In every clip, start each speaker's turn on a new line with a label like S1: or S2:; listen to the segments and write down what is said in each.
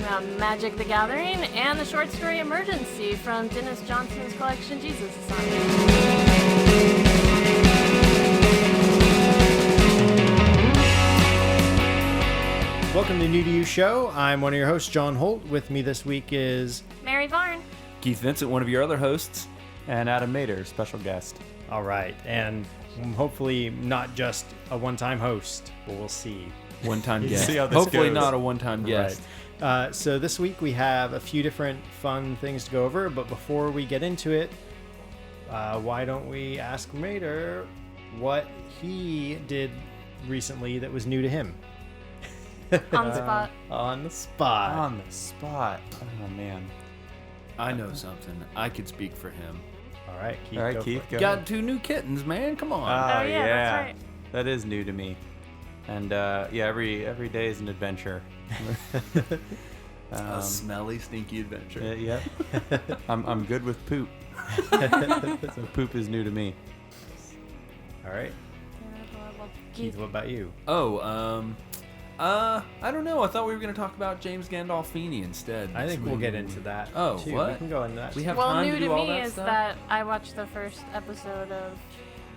S1: about Magic the Gathering and the short story Emergency from Dennis Johnson's collection Jesus is on it.
S2: Welcome to New to You Show. I'm one of your hosts, John Holt. With me this week is
S1: Mary Varn.
S3: Keith Vincent, one of your other hosts.
S4: And Adam Moerder, special guest.
S2: all right, and hopefully not just a one-time host, but we'll see.
S3: One-time guest.
S4: See how this
S3: Hopefully
S4: goes.
S3: not a one-time guest.
S2: Right. So this week we have a few different fun things to go over, but before we get into it, why don't we ask Moerder what he did recently that was new to him?
S1: On the spot.
S2: On the spot.
S4: On the spot. Oh, man.
S3: I know something. I could speak for him.
S2: All right, Keith.
S4: All right,
S2: go
S4: Keith,
S2: for it.
S4: go.
S3: Got 2 new kittens, man. Come on.
S4: Oh,
S1: yeah, that's right.
S4: That is new to me. And, yeah, every day is an adventure.
S3: A smelly, stinky adventure.
S4: Yeah. I'm good with poop. So poop is new to me.
S2: All right, Keith, what about you?
S3: I don't know. I thought we were going to talk about James Gandolfini instead.
S2: I think we'll get into that.
S3: Oh,
S2: too.
S3: what?
S2: We can go into that.
S3: We have
S1: Well,
S3: time
S1: new
S3: to
S1: to
S3: do all
S1: me
S3: that
S1: is
S3: stuff?
S1: that I watched the first episode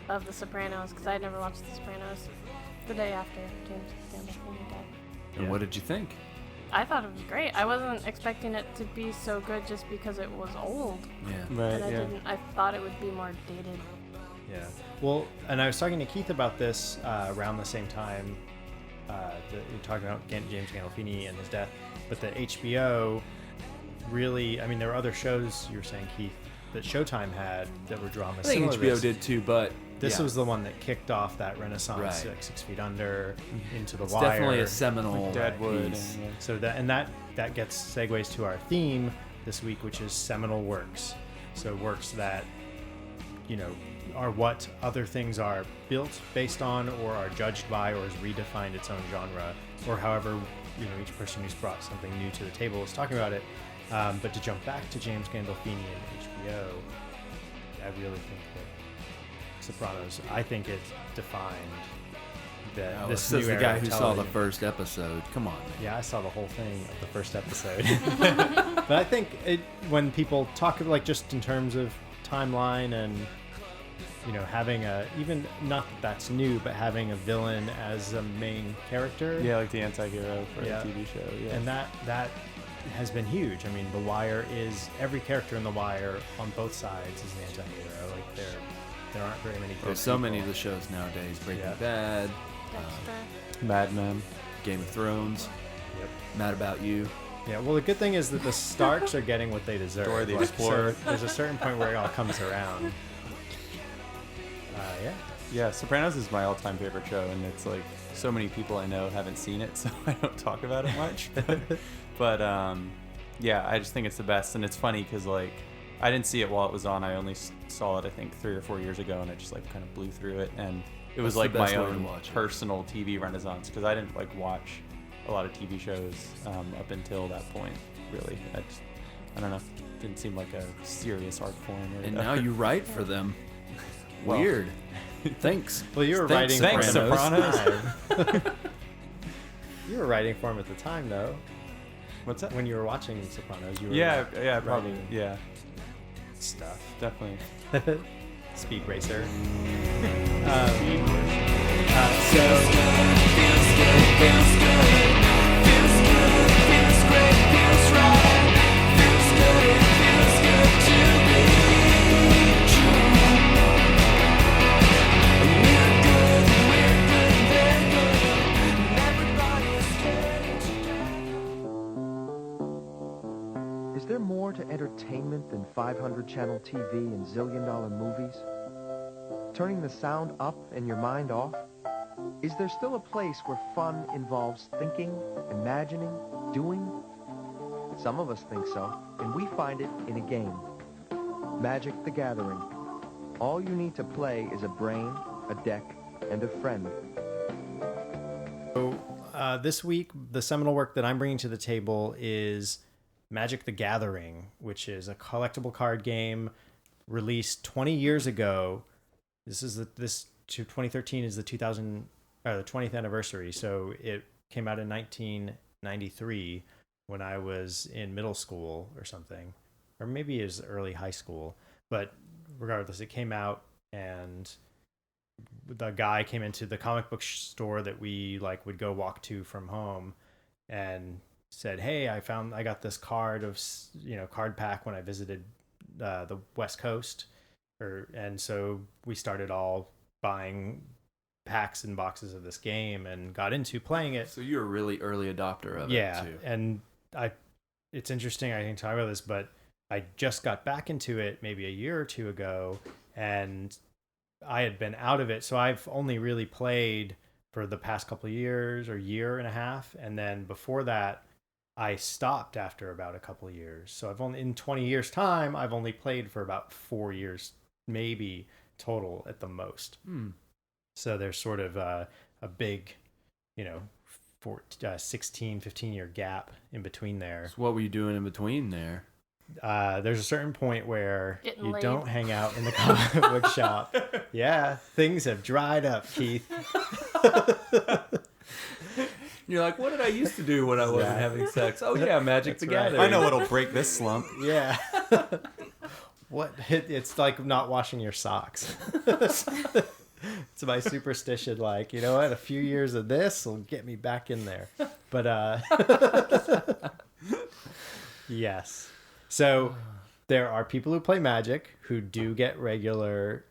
S1: of The Sopranos because I'd never watched The Sopranos the day after James Gandolfini died.
S3: And what did you think?
S1: I thought it was great. I wasn't expecting it to be so good just because it was old.
S3: Yeah.
S4: Right,
S1: And I thought it would be more dated.
S2: Yeah. Well, and I was talking to Keith about this around the same time. You're talking about James Gandolfini and his death, but the HBO really, I mean, there were other shows you were saying, Keith, that Showtime had that were dramas.
S3: I think
S2: similar to
S3: HBO
S2: this.
S3: did too, but
S2: This
S3: yeah.
S2: was the one that kicked off that renaissance,
S3: Right.
S2: like 6 Feet Under, Into the
S3: It's
S2: Wire.
S3: definitely a seminal
S4: Deadwood.
S3: piece.
S4: And,
S2: So that gets segues to our theme this week, which is Seminal Works. So works that, are what other things are built based on, or are judged by, or has redefined its own genre, or however each person who's brought something new to the table is talking about it. But to jump back to James Gandolfini and HBO, I really think that Sopranos, I think it defined
S3: Oh,
S2: this
S3: says
S2: new
S3: the
S2: era
S3: guy
S2: of
S3: who saw the
S2: television.
S3: first episode. Come on, man.
S2: Yeah, I saw the whole thing of the first episode. But I think when people talk of, like, just in terms of timeline and having even not that that's new, but having a villain as a main character.
S4: yeah, like the anti-hero for
S2: Yeah.
S4: a TV show. Yeah.
S2: And that has been huge. I mean, The Wire is every character in The Wire on both sides is an anti-hero. Like there aren't very many.
S3: There's so many of the shows nowadays. Breaking
S2: Yeah.
S3: Bad,
S1: Dexter.
S4: Mad Men.
S3: Game of Thrones,
S2: Yep.
S3: Mad About You.
S2: Yeah. Well, the good thing is that the Starks are getting what they deserve.
S4: Dora the
S2: Like,
S4: Explorer.
S2: so there's a certain point where it all comes around. Yeah.
S4: Yeah, Sopranos is my all-time favorite show, and it's like so many people I know haven't seen it, so I don't talk about it much. But yeah, I just think it's the best, and it's funny because like I didn't see it while it was on. I only saw it I think 3 or 4 years ago, and I just like kind of blew through it, and it was
S3: That's the
S4: like
S3: best
S4: my
S3: way to
S4: own
S3: watch it.
S4: personal TV renaissance because I didn't like watch a lot of TV shows up until that point. Really, I don't know, didn't seem like a serious art form. Or
S3: And now you write for them.
S4: Well-
S3: Weird. Thanks.
S2: Well, you were
S3: Thanks,
S2: writing for
S4: Sopranos.
S2: him at the time. You were writing for him at the time, though.
S4: What's that?
S2: When you were watching Sopranos, you were
S4: Yeah, probably.
S2: writing
S4: Yeah,
S2: stuff.
S4: definitely.
S2: Speed Racer.
S5: Is there more to entertainment than 500-channel TV and zillion-dollar movies? Turning the sound up and your mind off? Is there still a place where fun involves thinking, imagining, doing? Some of us think so, and we find it in a game. Magic the Gathering. All you need to play is a brain, a deck, and a friend.
S2: So this week, the seminal work that I'm bringing to the table is Magic the Gathering, which is a collectible card game released 20 years ago. This 2013 is the 20th anniversary, so it came out in 1993. when I was in middle school or something, or maybe it was early high school. But regardless, it came out, and the guy came into the comic book store that we like would go walk to from home, and said, "Hey, I got this card of card pack when I visited the West Coast," and so we started all buying packs and boxes of this game and got into playing it.
S3: So you're a really early adopter of it too.
S2: And it's interesting, I can talk about this, but I just got back into it maybe a year or two ago, and I had been out of it. So I've only really played for the past couple of years or year and a half. And then before that, I stopped after about a couple of years. So in 20 years time, I've only played for about 4 years, maybe total at the most. So there's sort of a big, 16, 15-year gap in between there.
S3: So what were you doing in between there?
S2: There's a certain point where
S1: Getting
S2: you
S1: laid.
S2: don't hang out in the comic book shop. Yeah, things have dried up, Keith.
S3: You're like, what did I used to do when I wasn't having sex? Oh yeah, Magic the Gathering.
S4: I know what'll break this slump.
S2: Yeah. It's like not washing your socks. It's my superstition, like, you know what, a few years of this will get me back in there. But yes. So there are people who play Magic who do get regular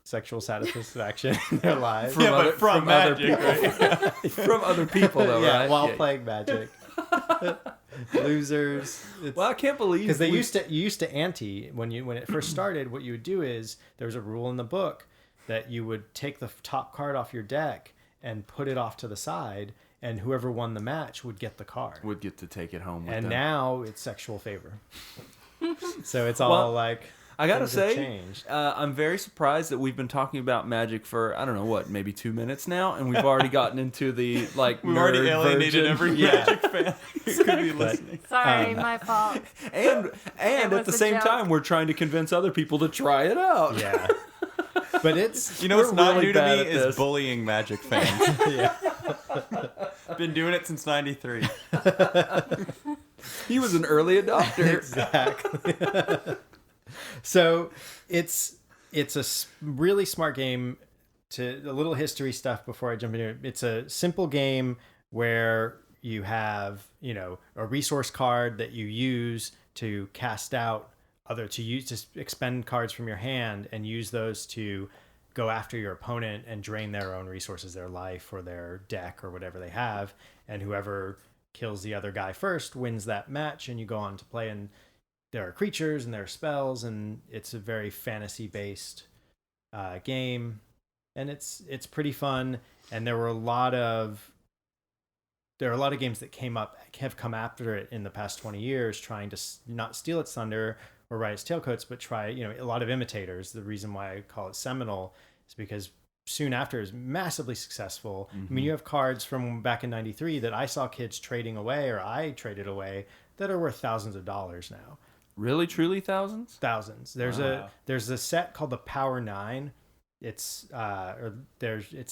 S2: sexual satisfaction in their lives.
S3: From
S4: Magic,
S3: other people.
S4: right?
S3: From other people, though,
S2: Yeah,
S3: right?
S2: while playing Magic. Losers.
S3: Well, I can't believe
S2: because you used to ante when it first started. What you would do is there was a rule in the book that you would take the top card off your deck and put it off to the side, and whoever won the match would get the card.
S3: would get to take it home with
S2: And
S3: them.
S2: now it's sexual favor. So it's all like,
S3: I gotta
S2: things have
S3: say,
S2: changed.
S3: I'm very surprised that we've been talking about Magic for, I don't know what, maybe 2 minutes now, and we've already gotten into the like
S4: We've
S3: nerd
S4: already alienated
S3: virgin.
S4: every
S2: Yeah.
S4: Magic fan who could be listening.
S1: Sorry, my fault.
S3: And
S1: It
S3: at the
S1: was a
S3: same
S1: joke.
S3: time, we're trying to convince other people to try it out.
S2: Yeah. But it's
S4: You know what's not
S3: really
S4: new to
S3: bad
S4: me
S3: at
S4: is
S3: this.
S4: bullying Magic fans.
S2: yeah.
S4: Been doing it since '93.
S3: He was an early adopter.
S2: Exactly. So it's a really smart game. To a little history stuff before I jump into it. It's a simple game where you have, a resource card that you use to cast out to expend cards from your hand and use those to go after your opponent and drain their own resources, their life or their deck or whatever they have. And whoever kills the other guy first wins that match, and you go on to play. And there are creatures and there are spells, and it's a very fantasy based game, and it's pretty fun. And there are a lot of games that have come after it in the past 20 years, trying to not steal its thunder or ride its tailcoats, but try, a lot of imitators. The reason why I call it seminal is because soon after is massively successful. I mean, you have cards from back in '93 that I saw kids trading away, or I traded away, that are worth thousands of dollars now.
S3: Really, truly thousands?
S2: Thousands. There's a set called the Power 9. It's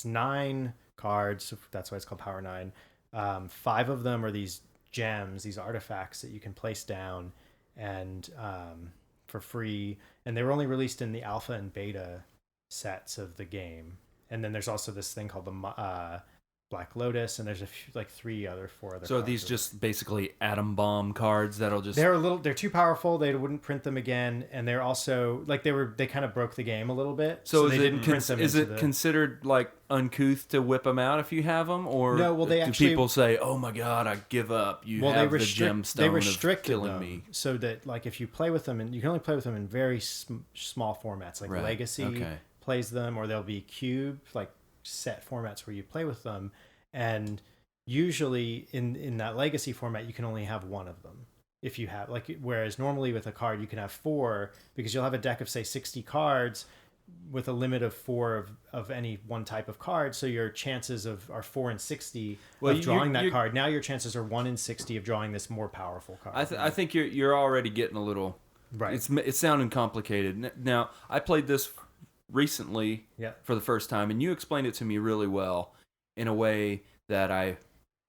S2: 9 cards, so that's why it's called Power 9. 5 of them are these gems, these artifacts that you can place down and for free. And they were only released in the alpha and beta sets of the game. And then there's also this thing called the Black Lotus, and there's a few, like 4 other
S3: So are
S2: cards.
S3: these just basically atom bomb cards that'll just...
S2: They're too powerful. They wouldn't print them again, and they're also like they kind of broke the game a little bit.
S3: So
S2: they
S3: is
S2: didn't print them.
S3: is
S2: into
S3: it
S2: the...
S3: considered like uncouth to whip them out if you have them, or
S2: No, well, they
S3: do
S2: actually-
S3: people say, "Oh my God, I give up"? You have the gemstone
S2: they
S3: of
S2: restricted
S3: killing
S2: them
S3: me.
S2: so that like if you play with them, and you can only play with them in very small formats, like
S3: Right.
S2: Legacy
S3: Okay.
S2: plays them, or they'll be cube, like set formats where you play with them. And usually in that Legacy format, you can only have one of them. If you have whereas normally with a card you can have 4, because you'll have a deck of say 60 cards with a limit of 4 of any one type of card. So your chances are 4 in 60 of drawing that card. Now your chances are 1 in 60 of drawing this more powerful card.
S3: I think you're already getting a little...
S2: Right.
S3: It's sounding complicated. Now, I played this recently
S2: Yeah.
S3: for the first time, and you explained it to me really well in a way that I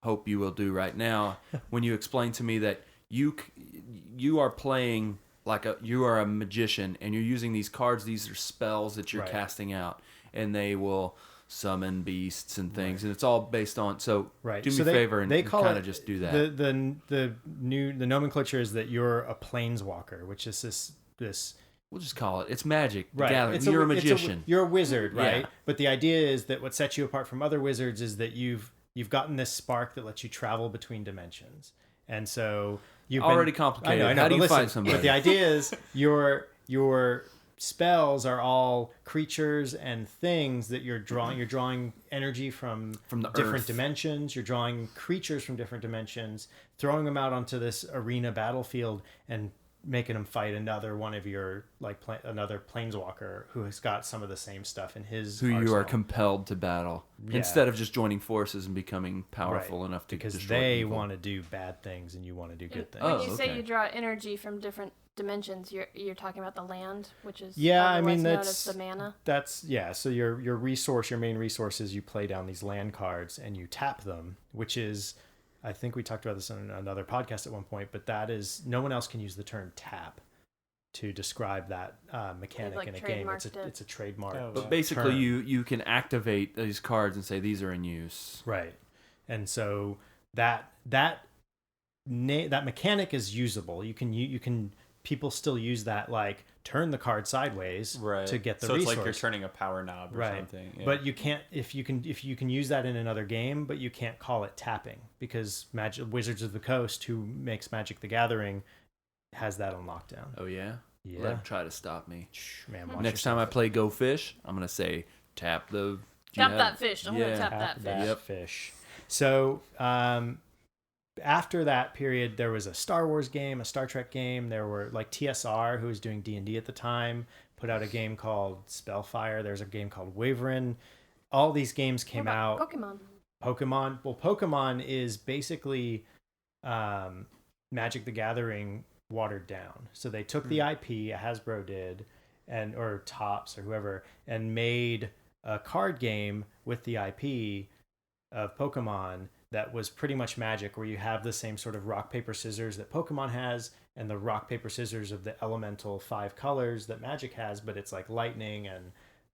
S3: hope you will do right now when you explain to me that you are playing you are a magician and you're using these cards. These are spells that you're casting out, and they will summon beasts and things, and it's all based on. So do me a favor and kind of just do that.
S2: The nomenclature is that you're a planeswalker, which is this.
S3: We'll just call it. It's magic.
S2: Right.
S3: Gathering. You're a magician.
S2: You're a wizard, right?
S3: Yeah.
S2: But the idea is that what sets you apart from other wizards is that you've gotten this spark that lets you travel between dimensions, and so you've
S3: already complicated.
S2: I know,
S3: How do you
S2: listen,
S3: find somebody?
S2: But the idea is your spells are all creatures and things that you're drawing. You're drawing energy from
S3: the
S2: different
S3: earth.
S2: dimensions. You're drawing creatures from different dimensions, throwing them out onto this arena battlefield, and making them fight another one of your another planeswalker who has got some of the same stuff in his
S3: who you
S2: arsenal.
S3: are compelled to battle instead of just joining forces and becoming powerful enough to
S2: because
S3: destroy
S2: they
S3: people.
S2: want to do bad things and you want to do good things.
S1: When you say you draw energy from different dimensions, you're talking about the land, which is
S2: I mean
S1: known
S2: that's
S1: as the mana.
S2: So your main resource is you play down these land cards and you tap them, which is, I think we talked about this on another podcast at one point, but that is, no one else can use the term tap to describe that mechanic in a game. It's a trademark.
S3: But basically,
S2: term.
S3: you can activate these cards and say these are in use.
S2: Right, and so that mechanic is usable. You can people still use that, like turn the card sideways to get the resource.
S4: So it's like you're turning a power knob or something. Yeah.
S2: But you can't if you can use that in another game, but you can't call it tapping because Wizards of the Coast, who makes Magic the Gathering, has that on lockdown.
S3: Oh yeah?
S2: Yeah.
S3: Let them try to stop me.
S2: Man,
S3: next time I play Go Fish, I'm going to say tap the...
S1: Tap that fish. I'm going to tap that fish.
S2: Fish. So, after that period, there was a Star Wars game, a Star Trek game. There were like TSR, who was doing D&D at the time, put out a game called Spellfire. There's a game called Wyvern. All these games came out. Pokemon. Well, Pokemon is basically Magic the Gathering watered down. So they took the IP, Hasbro did, or Topps or whoever, and made a card game with the IP of Pokemon that was pretty much Magic, where you have the same sort of rock, paper, scissors that Pokemon has and the rock, paper, scissors of the elemental 5 colors that Magic has, but it's like lightning and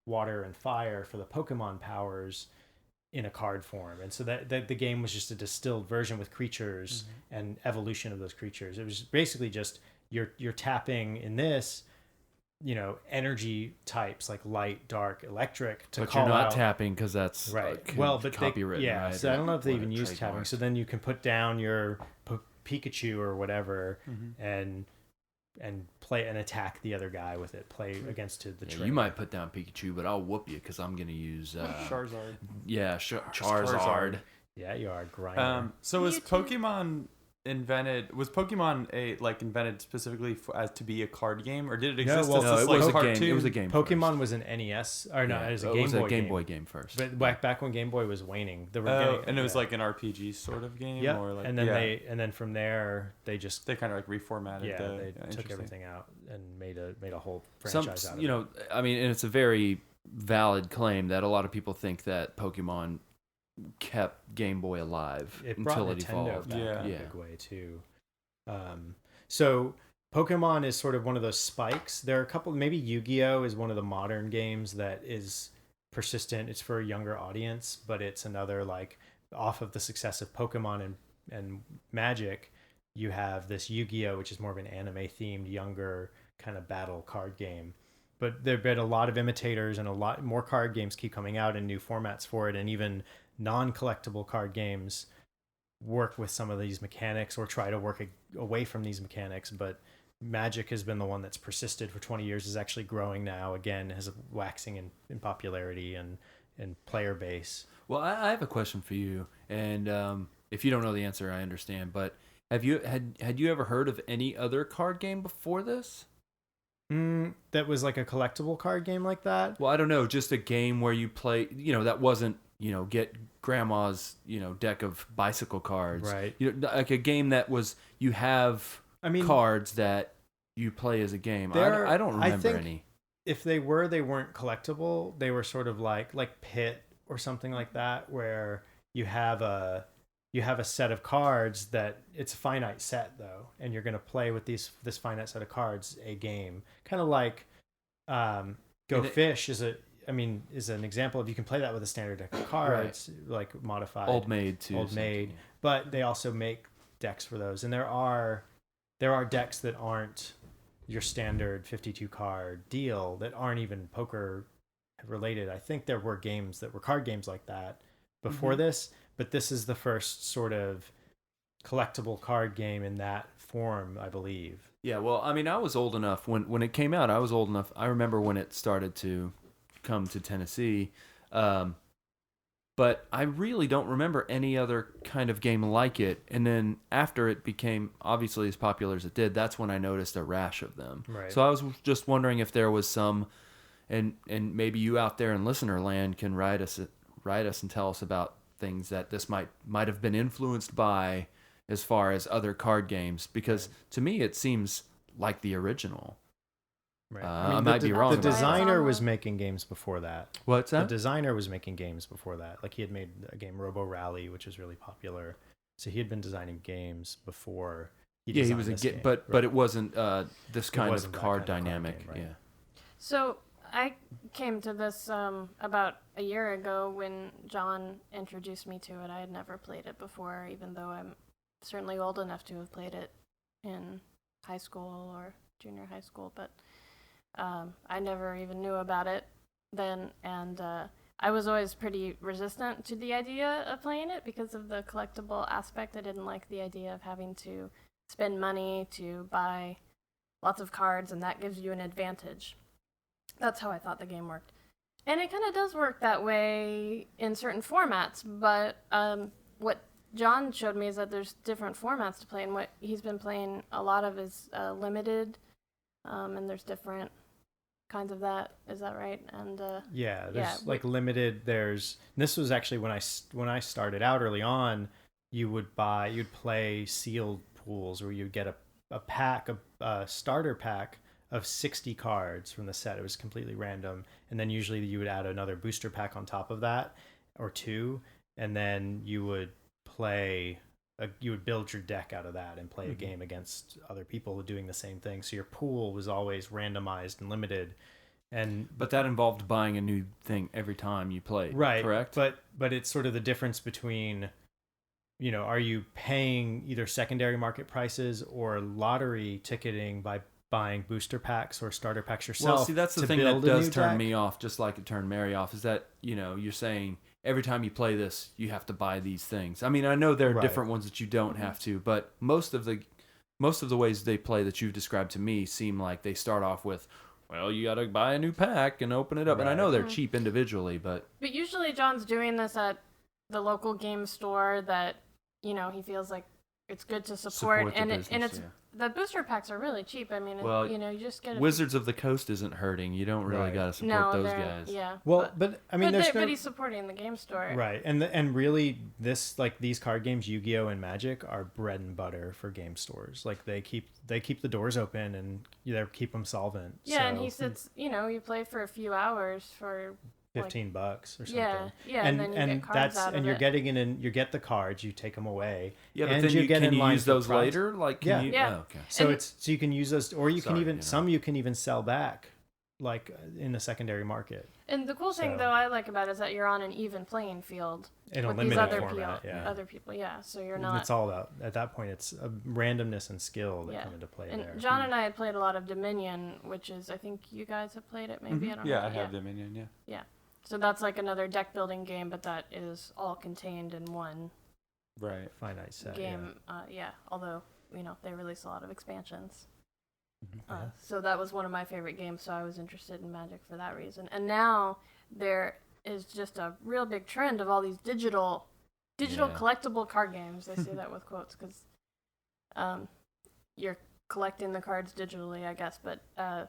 S2: water and fire for the Pokemon powers in a card form. And so that the game was just a distilled version with creatures and evolution of those creatures. It was basically just you're tapping in this, energy types like light, dark, electric to
S3: but
S2: call
S3: you're not
S2: out.
S3: tapping because that's
S2: But
S3: copywritten.
S2: right? So I don't know if they even use tapping. So then you can put down your Pikachu or whatever and play and attack the other guy with it. Play against the trainer.
S3: You might put down Pikachu, but I'll whoop you because I'm going to use
S4: Charizard.
S3: Yeah, Charizard.
S2: Yeah, you are grinder.
S4: So was Pokemon invented specifically to be a card game, or did it exist
S2: No,
S4: as
S3: it was a
S4: cartoon?
S3: game. It was a game.
S2: Pokemon
S3: first.
S2: was an NES, or no,
S3: Yeah,
S2: it was a
S3: it
S2: Game
S3: was
S2: Boy
S3: a Game Boy game first.
S2: But back when Game Boy was waning,
S4: and it was like an RPG sort of game.
S2: Yeah,
S4: or like,
S2: and then from there they kind
S4: of like reformatted.
S2: they took everything out and made a whole franchise out of it.
S3: I mean, and it's a very valid claim that a lot of people think that Pokemon kept Game Boy alive until it
S2: Nintendo
S3: evolved.
S2: back in a big way too. So Pokemon is sort of one of those spikes. There are a couple, maybe Yu-Gi-Oh is one of the modern games that is persistent. It's for a younger audience, but it's another, like, off of the success of Pokemon and Magic, you have this Yu-Gi-Oh, which is more of an anime themed, younger kind of battle card game. But there have been a lot of imitators, and a lot more card games keep coming out and new formats for it, and even non-collectible card games work with some of these mechanics or try to work away from these mechanics. But Magic has been the one that's persisted for 20 years, is actually growing now, again, has waxing in popularity and player base.
S3: Well, I have a question for you, and if you don't know the answer, I understand, but had you ever heard of any other card game before this?
S2: That was like a collectible card game like that?
S3: Well, I don't know, just a game where you play, that wasn't, get grandma's, deck of bicycle cards.
S2: Right.
S3: Like a game that was, you have cards that you play as a game. I don't remember any.
S2: If they weren't collectible. They were sort of like Pit or something like that, where you have a you have a set of cards that it's a finite set though, and you're going to play with this finite set of cards a game, kind of like Go Fish is an example of, you can play that with a standard deck of cards, like modified
S3: Old Maid too.
S2: Old Maid, but they also make decks for those, and there are decks that aren't your standard 52 card deal, that aren't even poker related. I think there were games that were card games like that before this, but this is the first sort of collectible card game in that form, I believe.
S3: Yeah, well, I mean, I was old enough when it came out. I was old enough. I remember when it started to come to Tennessee, but I really don't remember any other kind of game like it. And then after it became obviously as popular as it did, that's when I noticed a rash of them.
S2: Right.
S3: So I was just wondering if there was some, and maybe you out there in listener land can write us and tell us about things that this might have been influenced by, as far as other card games, because to me it seems like the original.
S2: Right.
S3: I might be wrong.
S2: The
S3: about that.
S2: designer was making games before that.
S3: What's that?
S2: The designer was making games before that. Like, he had made a game, Robo Rally, which is really popular. So he had been designing games before he
S3: he was
S2: this game.
S3: but it wasn't this kind of
S2: wasn't that
S3: card
S2: kind of card
S3: dynamic.
S2: game, right.
S3: Yeah.
S1: So I came to this about a year ago when John introduced me to it. I had never played it before, even though I'm certainly old enough to have played it in high school or junior high school, but I never even knew about it then, and I was always pretty resistant to the idea of playing it because of the collectible aspect. I didn't like the idea of having to spend money to buy lots of cards, and that gives you an advantage. That's how I thought the game worked. And it kind of does work that way in certain formats, but what John showed me is that there's different formats to play, and what he's been playing a lot of is limited, and there's different kinds of that. Is that right? And
S2: there's like limited. This was actually when I started out early on. You'd play sealed pools where you'd get a starter pack of 60 cards from the set. It was completely random, and then usually you would add another booster pack on top of that, or two, and then you would build your deck out of that and play a game against other people doing the same thing. So your pool was always randomized and limited. But
S3: that involved buying a new thing every time you played,
S2: right?
S3: Correct.
S2: But it's sort of the difference between, are you paying either secondary market prices or lottery ticketing by buying booster packs or starter packs yourself?
S3: Well, see, that's the thing that does turn me off, just like it turned Mary off, is that, you're saying every time you play this, you have to buy these things. I mean, I know there are different ones that you don't have to, but most of the ways they play that you've described to me seem like they start off with, well, you got to buy a new pack and open it up. Right. And I know they're cheap individually, but
S1: usually John's doing this at the local game store that, he feels like it's good to support and it's the booster packs are really cheap. I mean, you just get
S3: Wizards of the Coast isn't hurting. You don't really got to support those guys.
S1: Yeah.
S2: Well, but
S1: he's supporting the game store.
S2: Right. And really these card games, Yu-Gi-Oh and Magic, are bread and butter for game stores. Like, they keep the doors open and they keep them solvent.
S1: Yeah, and he sits, you play for a few hours for
S2: $15 or something.
S1: Yeah, and then you get cards out of it.
S2: You're getting in, and you get the cards, you take them away.
S3: Yeah, but
S2: and
S3: then you can use those
S2: prize.
S3: later. Like,
S2: Oh,
S3: okay.
S2: So you can use those, or you can even sell back, like in the secondary market.
S1: And the cool thing, though, I like about it is that you're on an even playing field
S2: in a
S1: with
S2: limited
S1: these other
S2: format.
S1: other people. Yeah, so you're not.
S2: It's all about, at that point, it's a randomness and skill that come into play
S1: and
S2: there.
S1: John and I had played a lot of Dominion, which is, I think you guys have played it. Maybe I don't know.
S4: Yeah, I have Dominion. Yeah.
S1: Yeah. So that's like another deck building game, but that is all contained in one
S2: finite set
S1: game. Although they release a lot of expansions.
S2: Mm-hmm.
S1: So that was one of my favorite games. So I was interested in Magic for that reason. And now there is just a real big trend of all these digital collectible card games. I say that with quotes because you're collecting the cards digitally, I guess. But a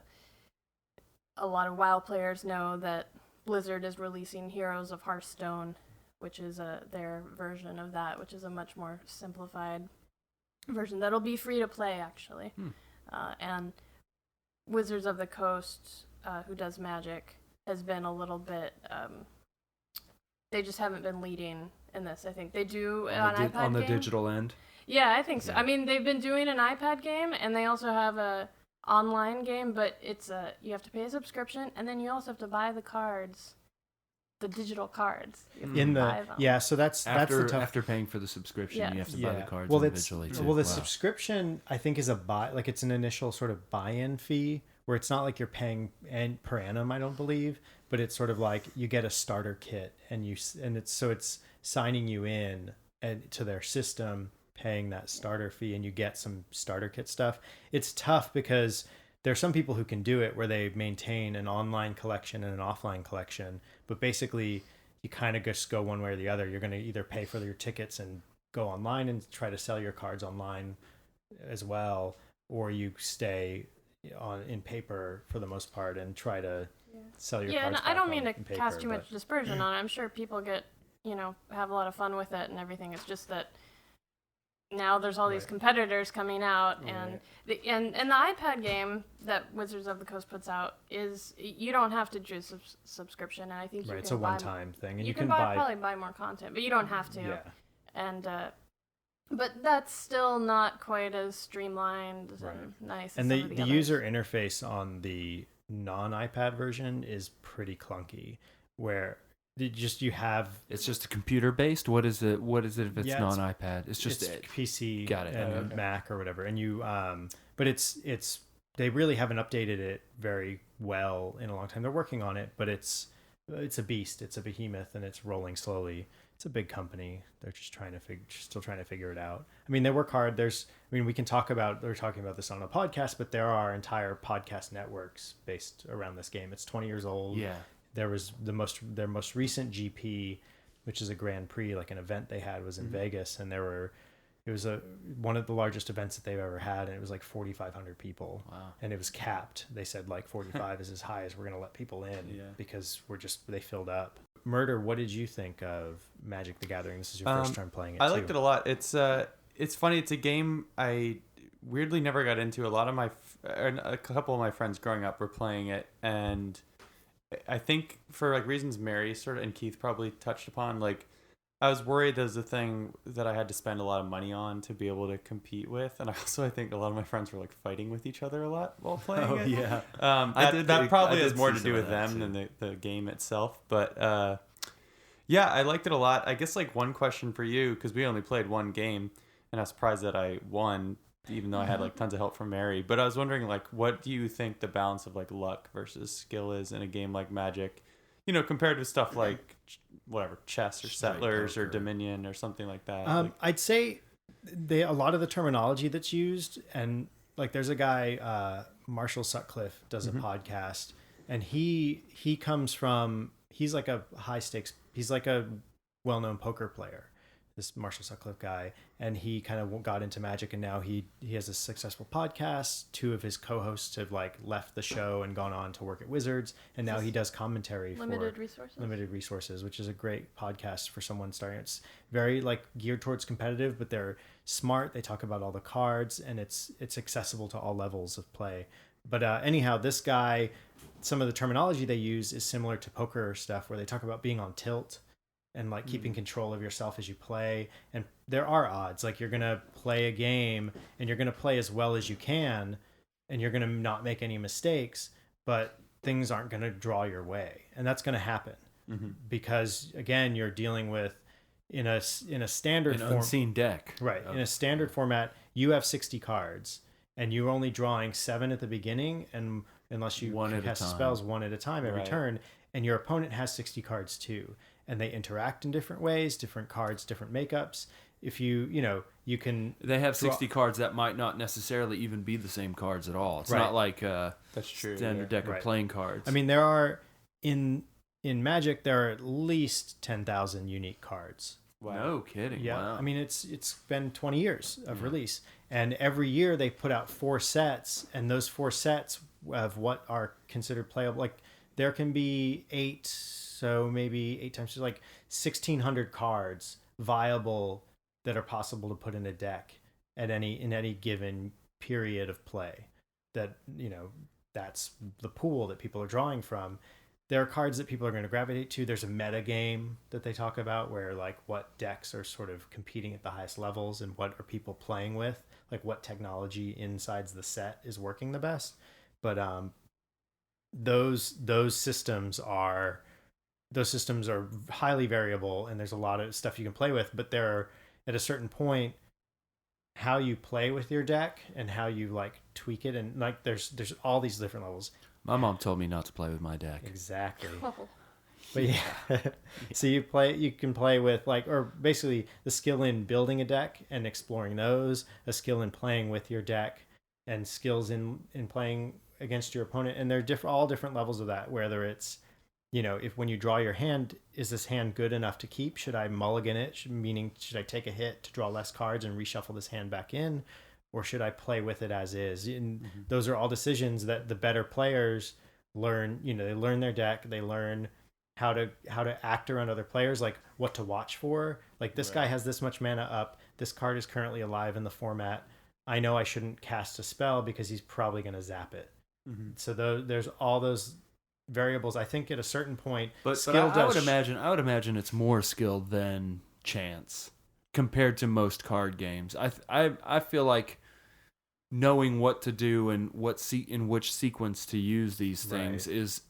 S1: lot of WoW players know that Blizzard is releasing Heroes of Hearthstone, which is their version of that, which is a much more simplified version that'll be free to play, actually. And Wizards of the Coast, who does Magic, has been a little bit... they just haven't been leading in this. I think they do an iPad
S3: on the
S1: game.
S3: digital end.
S1: Yeah, I think so.
S3: Yeah.
S1: I mean, they've been doing an iPad game, and they also have a online game, but it's you have to pay a subscription, and then you also have to buy the cards, the digital cards. You have to buy them.
S2: So that's
S3: After
S2: the tough.
S3: after paying for the subscription, you have to buy the cards
S2: Well,
S3: individually too.
S2: the subscription I think is it's an initial sort of buy-in fee where it's not like you're paying per annum, I don't believe, but it's sort of like you get a starter kit and it's signing you in to their system, paying that starter fee, and you get some starter kit stuff. It's tough because there's some people who can do it where they maintain an online collection and an offline collection, but basically you kind of just go one way or the other. You're going to either pay for your tickets and go online and try to sell your cards online as well, or you stay in paper for the most part and try to sell your cards.
S1: Yeah, and I don't mean to
S2: paper,
S1: cast too much dispersion on it. I'm sure people have a lot of fun with it and everything. It's just that now there's all these competitors coming out, and the iPad game that Wizards of the Coast puts out is you don't have to do subscription, and I think
S2: it's a one-time thing, and you can
S1: probably buy more content, but you don't have to.
S2: Yeah.
S1: And but that's still not quite as streamlined and nice.
S2: And
S1: as
S2: the user interface on the non-iPad version is pretty clunky, where you have
S3: it's just a computer based. What is it if it's non-iPad? It's just
S2: PC
S3: got it.
S2: and Mac or whatever, and you but it's they really haven't updated it very well in a long time. They're working on it, but it's a beast, it's a behemoth, and it's rolling slowly. It's a big company. They're just still trying to figure it out. I mean, they work hard. We can talk about, they're talking about this on a podcast, but there are entire podcast networks based around this game. It's 20 years old.
S3: Yeah.
S2: There was their most recent GP, which is a Grand Prix, like an event they had, was in Vegas, and it was one of the largest events that they've ever had, and it was like 4,500 people.
S3: Wow. And
S2: it was capped. They said like 45 is as high as we're going to let people in because they filled up. Moerder, what did you think of Magic the Gathering? This is your first time playing it.
S4: I liked it a lot. It's funny. It's a game I weirdly never got into. A couple of my friends growing up were playing it, and I think for reasons Mary and Keith probably touched upon, I was worried there was a thing that I had to spend a lot of money on to be able to compete with, and I think a lot of my friends were fighting with each other a lot while playing it.
S2: Yeah.
S4: That probably has more to do with them than the game itself. But yeah, I liked it a lot. I guess one question for you, because we only played one game, and I was surprised that I won, even though I had tons of help from Mary. But I was wondering what do you think the balance of luck versus skill is in a game like Magic? Compared with stuff like whatever, chess or Settlers or Dominion or something like that.
S2: I'd say a lot of the terminology that's used, and there's a guy, Marshall Sutcliffe, does a podcast, and he comes from, he's like a high stakes, he's like a well-known poker player, this Marshall Sutcliffe guy, and he kind of got into Magic, and now he has a successful podcast. Two of his co-hosts have left the show and gone on to work at Wizards, and now he does commentary for Limited Resources, which is a great podcast for someone starting. It's very geared towards competitive, but they're smart. They talk about all the cards, and it's accessible to all levels of play. But anyhow, this guy, some of the terminology they use is similar to poker stuff, where they talk about being on tilt and keeping control of yourself as you play. And there are odds. You're going to play a game and you're going to play as well as you can, and you're going to not make any mistakes, but things aren't going to draw your way. And that's going to happen because, again, you're dealing with in a standard
S3: unseen deck.
S2: Right. In a standard format, you have 60 cards and you're only drawing 7 at the beginning, and unless you cast spells one at a time every turn, and your opponent has 60 cards too. And they interact in different ways, different cards, different makeups. If you you can...
S3: They have 60 cards that might not necessarily even be the same cards at all. It's not like
S4: that's true,
S3: standard deck of playing cards.
S2: I mean, there are... In Magic, there are at least 10,000 unique cards.
S3: Wow. No kidding.
S2: Yeah.
S3: Wow.
S2: I mean, it's been 20 years of release. And every year they put out 4 sets, and those 4 sets of what are considered playable. There can be 8... So maybe 8 times, 1,600 cards viable that are possible to put in a deck in any given period of play. That that's the pool that people are drawing from. there are cards that people are going to gravitate to. There's a meta game that they talk about where like what decks are sort of competing at the highest levels and what are people playing with, like what technology inside the set is working the best. But those systems are highly variable, and there's a lot of stuff you can play with. But there, at a certain point, how you play with your deck and how you like tweak it, and like there's all these different levels.
S3: My mom told me not to play with my deck.
S2: Exactly.
S1: Oh.
S2: But yeah, so you can play with like, or basically the skill in building a deck and exploring those, a skill in playing with your deck, and skills in playing against your opponent. And they're all different levels of that, whether it's, if when you draw your hand, is this hand good enough to keep? Should I mulligan it? Meaning, should I take a hit to draw less cards and reshuffle this hand back in? Or should I play with it as is? And those are all decisions that the better players learn. They learn their deck. They learn how to act around other players, like what to watch for. Like this guy has this much mana up. This card is currently alive in the format. I know I shouldn't cast a spell because he's probably going to zap it. Mm-hmm. So there's all those variables. I think at a certain point,
S3: but I would imagine it's more skill than chance compared to most card games. I feel like knowing what to do and in which sequence to use these things is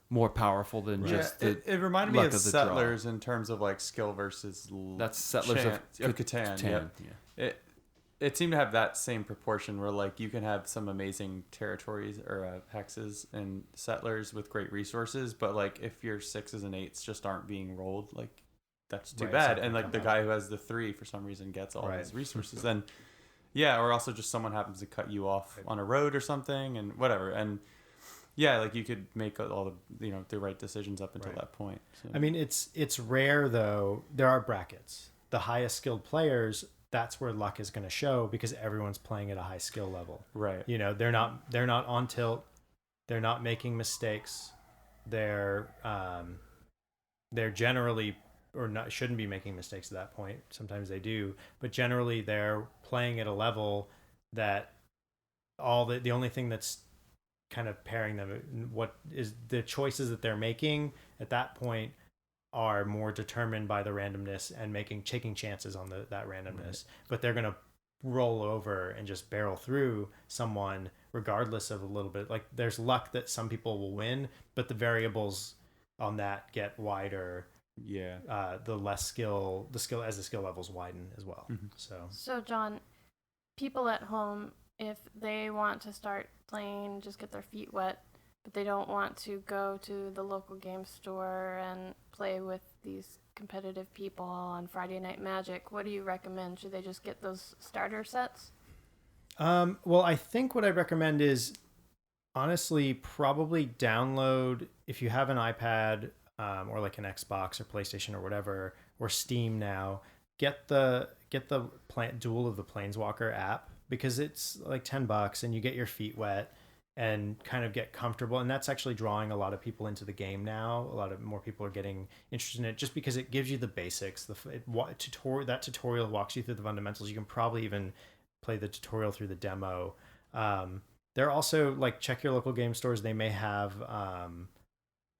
S3: more powerful than just
S4: it reminded me of Settlers in terms of like skill versus
S3: that's Settlers of
S4: Catan. Yeah. It seemed to have that same proportion where like you can have some amazing territories or hexes and Settlers with great resources, but like if your 6s and 8s just aren't being rolled, like that's too bad. And like the guy who has the 3 for some reason gets all his resources. And or also just someone happens to cut you off on a road or something and whatever. And like you could make all the the right decisions up until that point. So.
S2: I mean, it's rare though. There are brackets. The highest skilled players, that's where luck is going to show because everyone's playing at a high skill level.
S4: Right.
S2: They're not on tilt. They're not making mistakes. They're generally shouldn't be making mistakes at that point. Sometimes they do, but generally they're playing at a level that the only thing that's kind of pairing them, what is the choices that they're making at that point are more determined by the randomness and taking chances on that randomness. But they're going to roll over and just barrel through someone regardless of a little bit. Like there's luck that some people will win, but the variables on that get wider. The less skill, as the skill levels widen as well. Mm-hmm.
S1: So John, people at home, if they want to start playing, just get their feet wet, but they don't want to go to the local game store and play with these competitive people on Friday Night Magic, what do you recommend? Should they just get those starter sets?
S2: Well, I think what I'd recommend is honestly probably download, if you have an iPad or like an Xbox or PlayStation or whatever, or Steam now, get the Duel of the Planeswalker app, because it's like $10 and you get your feet wet and kind of get comfortable. And that's actually drawing a lot of people into the game now. A lot of more people are getting interested in it just because it gives you the basics. That tutorial walks you through the fundamentals. You can probably even play the tutorial through the demo. They're also like, check your local game stores. They may have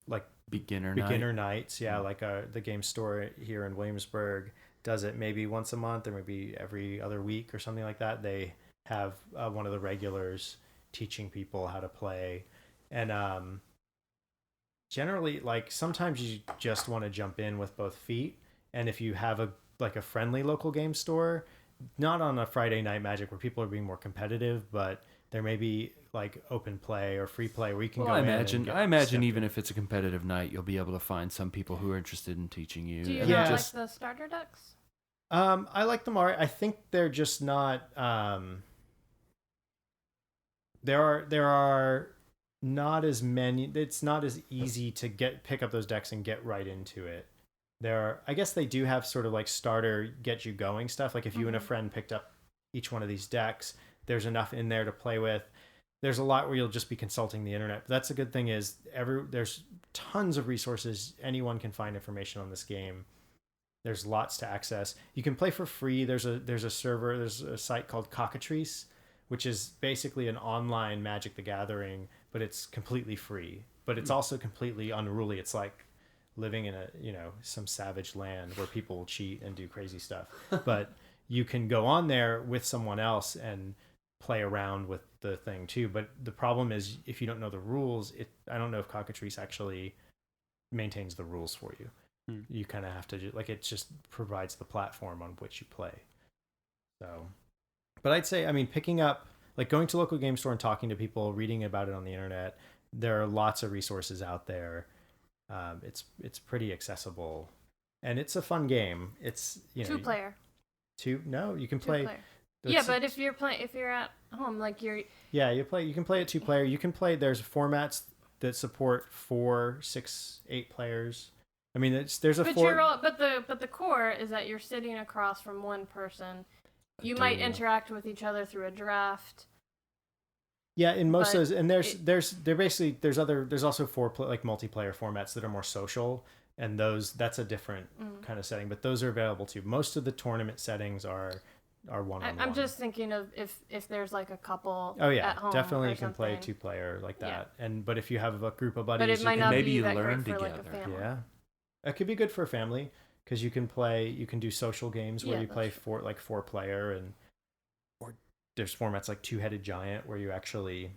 S2: like beginner nights. Yeah, like the game store here in Williamsburg does it maybe once a month or maybe every other week or something like that. They have one of the regulars teaching people how to play. And generally, like, sometimes you just want to jump in with both feet. And if you have a friendly local game store, not on a Friday Night Magic where people are being more competitive, but there may be like open play or free play where you can go in.
S3: I imagine even if it's a competitive night, you'll be able to find some people who are interested in teaching you.
S1: Do you not like the starter decks?
S2: I like them all right. I think they're just not. There are not as many. It's not as easy to pick up those decks and get right into it. I guess they do have sort of like starter get you going stuff. Like if you and a friend picked up each one of these decks, there's enough in there to play with. There's a lot where you'll just be consulting the internet. But that's a good thing is there's tons of resources. Anyone can find information on this game. There's lots to access. You can play for free. There's a site called Cockatrice, which is basically an online Magic the Gathering but it's completely free. But it's also completely unruly. It's like living in some savage land where people will cheat and do crazy stuff. But you can go on there with someone else and play around with the thing too. But the problem is, if you don't know the rules, I don't know if Cockatrice actually maintains the rules for you. You kind of have to it just provides the platform on which you play. So, but I'd say, picking up, going to local game store and talking to people, reading about it on the internet, there are lots of resources out there. It's pretty accessible, and it's a fun game. It's
S1: 2-player.
S2: No, you can play.
S1: Yeah, but if you're at home,
S2: you can play it 2-player. You can play. There's formats that support 4, 6, 8 players. But the core is that you're sitting across from one person. You might interact with each other through a draft. Yeah, in most of those, and there's also 4 multiplayer formats that are more social, and that's a different kind of setting. But those are available too. Most of the tournament settings are one-on-one.
S1: I'm just thinking of if there's a couple.
S2: Oh yeah,
S1: at home
S2: definitely
S1: or
S2: you can play
S1: something.
S2: 2-player like that. Yeah. But if you have a group of buddies,
S1: but it might not
S3: maybe
S1: be
S3: you
S1: that
S3: learn
S1: great for
S3: together.
S1: a family.
S2: Yeah, it could be good for a family because you can do social games where you play 4-player, or there's formats like Two-Headed Giant where you actually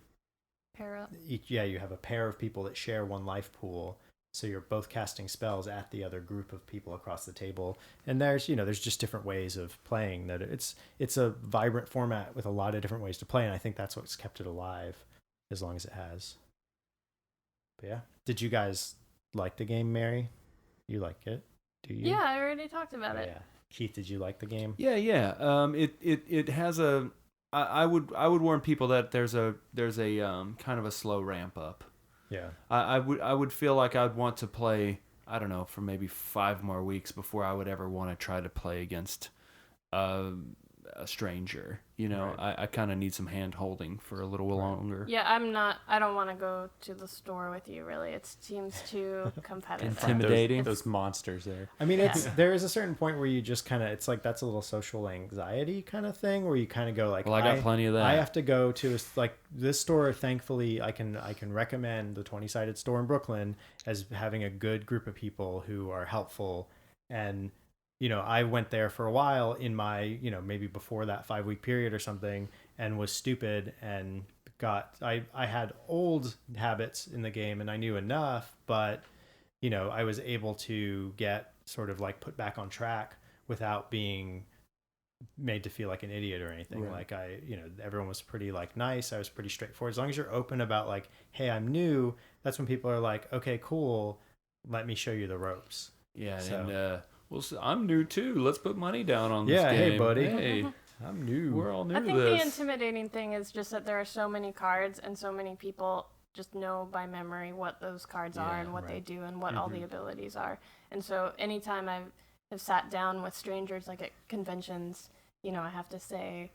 S1: pair up.
S2: You have a pair of people that share one life pool, so you're both casting spells at the other group of people across the table. And there's just different ways of playing that. It's a vibrant format with a lot of different ways to play, and I think that's what's kept it alive as long as it has. But yeah, did you guys like the game, Mary? You like it? Do you?
S1: Yeah, I already talked about it.
S2: Yeah. Keith, did you like the game?
S3: Yeah. It has a. I would warn people that there's a kind of a slow ramp up.
S2: Yeah.
S3: I would feel like I'd want to play, I don't know, for maybe 5 more weeks before I would ever want to try to play against a stranger. Right. I kind of need some hand holding for a little longer.
S1: Yeah, I don't want to go to the store with you, really. It seems too competitive.
S3: Intimidating.
S4: Those monsters there.
S2: There is a certain point where you just kind of, it's like that's a little social anxiety kind of thing where you kind of go I
S3: got plenty of that.
S2: I have to go to this store. Thankfully, I can recommend the 20-sided store in Brooklyn as having a good group of people who are helpful. And I went there for a while in my, maybe before that 5-week period or something, and was stupid and I had old habits in the game and I knew enough, but, I was able to get sort of put back on track without being made to feel like an idiot or anything.
S3: Right.
S2: Everyone was pretty nice. I was pretty straightforward. As long as you're open about hey, I'm new, that's when people are like, okay, cool. Let me show you the ropes.
S3: Yeah.
S2: So,
S3: and, well, I'm new too. Let's put money down on this game.
S2: Hey, buddy.
S3: Hey,
S2: I'm new.
S3: We're all new
S1: I
S3: to
S1: think
S3: this.
S1: the intimidating thing is just that there are so many cards and so many people just know by memory what those cards are and what they do and what all the abilities are. And so anytime I have sat down with strangers at conventions, I have to say,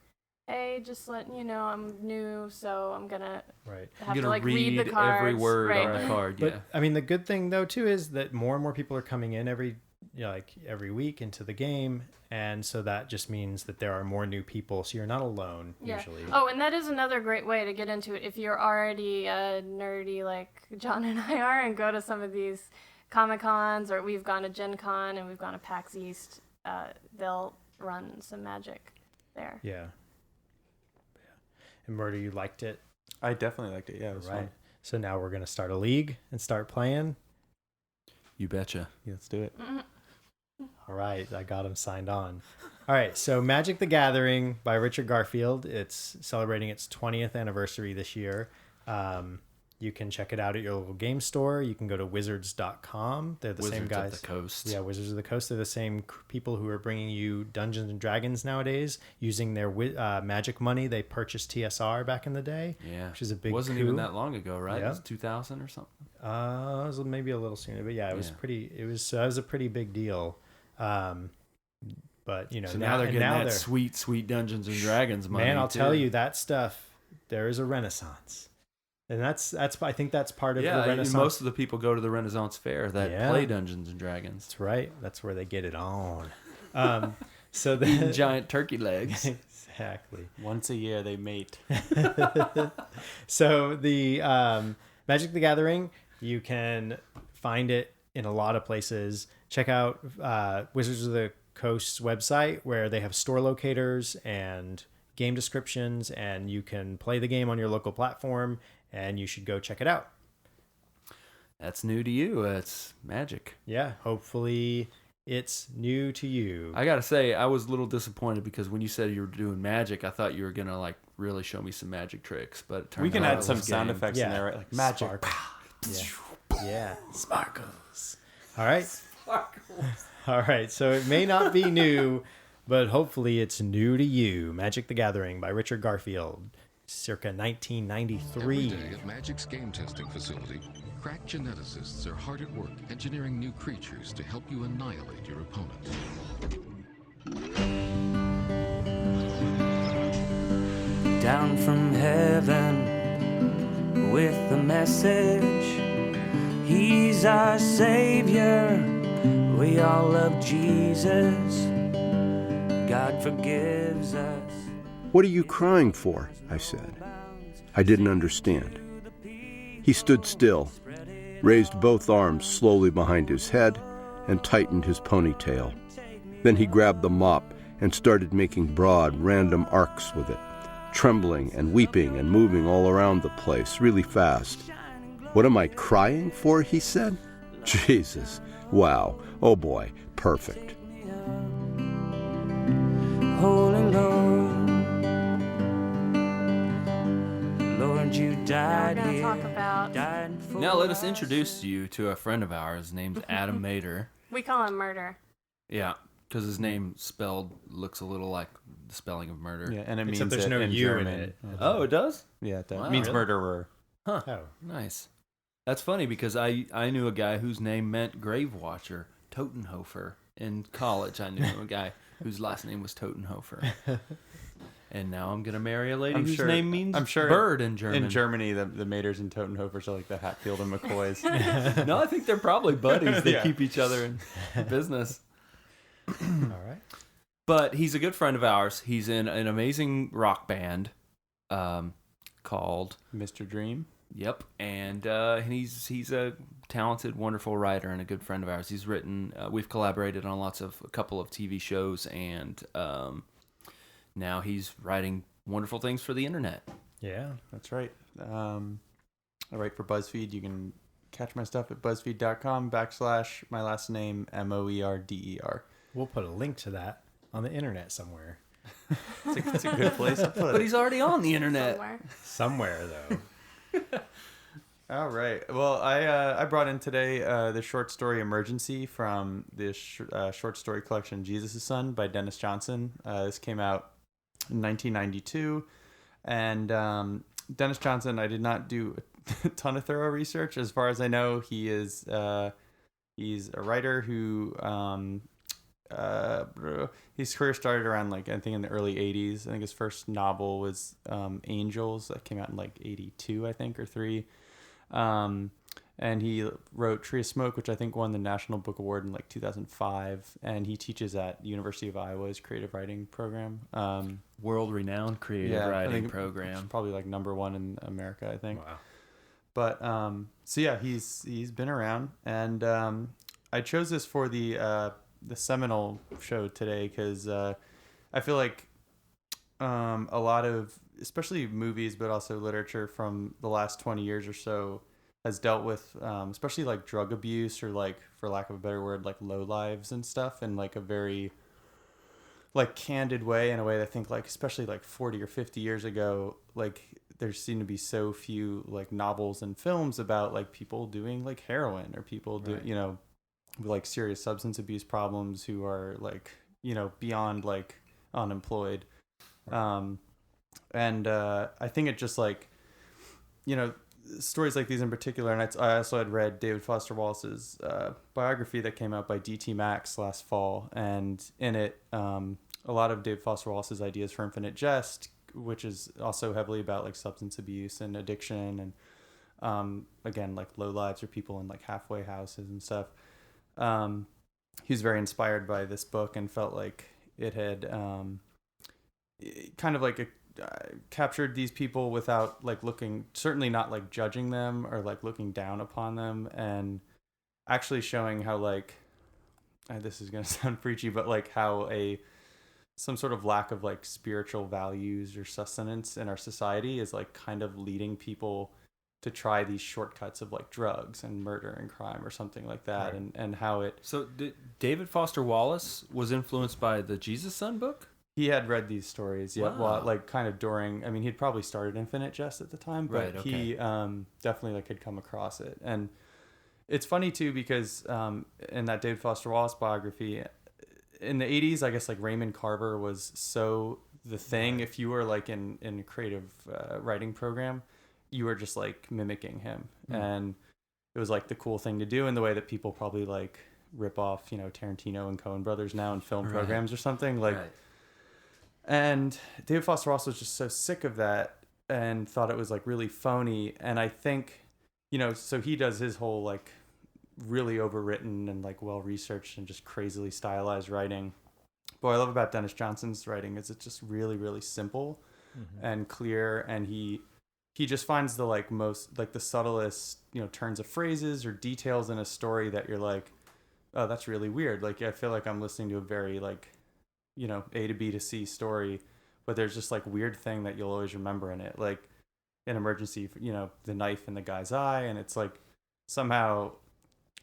S1: hey, just letting you know I'm new, so I'm gonna have to read the cards.
S3: Every word on the card.
S2: But the good thing though too is that more and more people are coming in every week into the game, and so that just means that there are more new people, so you're not alone usually.
S1: Oh, and that is another great way to get into it if you're already nerdy like John and I are and go to some of these Comic-Cons, or we've gone to Gen Con and we've gone to PAX East. They'll run some Magic there.
S2: Yeah. And Moerder, you liked it?
S4: I definitely liked it. Yeah, it was fun.
S2: So now we're gonna start a league and start playing.
S3: You betcha.
S4: Yeah, let's do it.
S2: All right, I got him signed on. All right, so Magic the Gathering by Richard Garfield. It's celebrating its 20th anniversary this year. You can check it out at your local game store. You can go to wizards.com. They're the same guys.
S3: Wizards of the Coast.
S2: Yeah, Wizards of the Coast. They're the same people who are bringing you Dungeons and Dragons nowadays using their magic money. They purchased TSR back in the day.
S3: Yeah.
S2: Which is a big
S3: Wasn't
S2: coup.
S3: even that long ago, right?
S2: Yeah.
S3: It was 2000 or something.
S2: It was maybe a little sooner, but yeah, it was pretty. That was a pretty big deal. But
S3: so now they're getting that sweet Dungeons and Dragons money.
S2: Man, I'll tell you, that stuff. There is a renaissance. And that's I think that's part of the Renaissance.
S3: Most of the people go to the Renaissance Fair that play Dungeons and Dragons.
S2: That's right. That's where they get it on. So the
S3: giant turkey legs.
S2: Exactly.
S4: Once a year they mate.
S2: So the Magic the Gathering, you can find it in a lot of places. Check out Wizards of the Coast's website where they have store locators and game descriptions, and you can play the game on your local platform, and you should go check it out.
S3: That's new to you. It's Magic.
S2: Yeah, hopefully it's new to you.
S3: I gotta say, I was a little disappointed because when you said you were doing Magic, I thought you were gonna like really show me some magic tricks. But it turned
S4: We can
S3: out
S4: add
S3: it
S4: some
S3: was
S4: sound
S3: game.
S4: effects in there, right? Like magic.
S2: Yeah. Sparkles. All right. All right. So it may not be new, but hopefully it's new to you. Magic the Gathering by Richard Garfield, circa 1993.
S6: Every day at Magic's game testing facility, crack geneticists are hard at work engineering new creatures to help you annihilate your opponent.
S7: Down from heaven with a message. He's our Savior. We all love Jesus. God forgives us.
S8: "What are you crying for?" I said. I didn't understand. He stood still, raised both arms slowly behind his head, and tightened his ponytail. Then he grabbed the mop and started making broad, random arcs with it, trembling and weeping and moving all around the place really fast. "What am I crying for?" he said. Jesus. Wow. Oh boy. Perfect.
S7: Holy Lord, Lord, you
S1: Now we're
S7: died
S1: going to
S7: here.
S1: talk about,
S7: Died for
S3: Now let us
S7: us.
S3: introduce you to a friend of ours named Adam Moerder.
S1: we call him Murder.
S3: Yeah, because his name spelled looks a little like the spelling of murder.
S4: Yeah, and it
S2: Except
S4: means
S2: there's
S4: it
S2: no
S4: in
S2: U in
S4: German.
S2: it.
S3: Oh, it does?
S4: Yeah, it
S3: Wow,
S4: means
S3: really?
S4: murderer.
S3: Huh.
S2: Oh.
S3: Nice. That's funny because I knew a guy whose name meant grave watcher, Totenhofer. In college, I knew a guy whose last name was Totenhofer. And now I'm going to marry a lady whose name means bird in German.
S4: In Germany, the Maters and Totenhofers are like the Hatfield and McCoys.
S3: No, I think they're probably buddies. They
S4: Yeah.
S3: keep each other in business.
S2: All right.
S3: But he's a good friend of ours. He's in an amazing rock band called...
S4: Mr. Dream.
S3: Yep, and he's a talented, wonderful writer and a good friend of ours. He's written. We've collaborated on a couple of TV shows, and now he's writing wonderful things for the internet.
S2: Yeah.
S4: That's right. I write for BuzzFeed. You can catch my stuff at buzzfeed.com/my last name Moerder.
S2: We'll put a link to that on the internet somewhere.
S4: It's a good place to put
S3: But
S4: it.
S3: he's already on the internet.
S1: Somewhere.
S2: Somewhere, though.
S4: All right. Well, I brought in today the short story Emergency from this short story collection Jesus' Son by Dennis Johnson. This came out in 1992. And Dennis Johnson, I did not do a ton of thorough research. As far as I know, he's a writer who his career started around I think in the early 80s. I think his first novel was Angels that came out in 82, I think, or 3. And he wrote Tree of Smoke, which I think won the National Book Award in 2005. And he teaches at the University of Iowa's creative writing program.
S3: World-renowned creative writing program.
S4: Probably #1 in America, I think.
S2: Wow.
S4: But so yeah, he's been around, and I chose this for the Seminal show today because I feel like a lot of, especially movies, but also literature from the last 20 years or so, has dealt with especially drug abuse or for lack of a better word, low lives and stuff in a very candid way, in a way that I think especially 40 or 50 years ago, there seemed to be so few novels and films about people doing heroin or people do with serious substance abuse problems who are beyond unemployed. And I think it just stories like these in particular, and I also had read David Foster Wallace's biography that came out by D.T. Max last fall, and in it a lot of David Foster Wallace's ideas for Infinite Jest, which is also heavily about substance abuse and addiction, and again low lives or people in halfway houses and stuff. He was very inspired by this book and felt like it had kind of like captured these people without like certainly not like judging them or like looking down upon them, and actually showing how like, this is going to sound preachy, but like how some sort of lack of like spiritual values or sustenance in our society is like kind of leading people to try these shortcuts of like drugs and murder and crime or something like that.
S2: Right.
S4: And how it...
S3: So David Foster Wallace was influenced by the Jesus Son book?
S4: He had read these stories, yeah.
S3: Wow.
S4: Well, like kind of during, I mean, he'd probably started Infinite Jest at the time, but
S3: Right, okay.
S4: he definitely like had come across it. And it's funny too, because in that David Foster Wallace biography, in the 80s, I guess like Raymond Carver was so the thing. Right. If you were like in a creative writing program, you were just like mimicking him. And it was like the cool thing to do, in the way that people probably like rip off, you know, Tarantino and Coen brothers now in film programs or something like. Right. And David Foster Wallace was just so sick of that and thought it was like really phony. And I think, you know, so he does his whole like really overwritten and like well researched and just crazily stylized writing. But what I love about Dennis Johnson's writing is it's just really, really simple and clear, and he just finds the like most like the subtlest, you know, turns of phrases or details in a story that you're like, oh, that's really weird. Like I feel like I'm listening to a very like, you know, A to B to C story, but there's just like weird thing that you'll always remember in it, like an emergency, you know, the knife in the guy's eye, and it's like somehow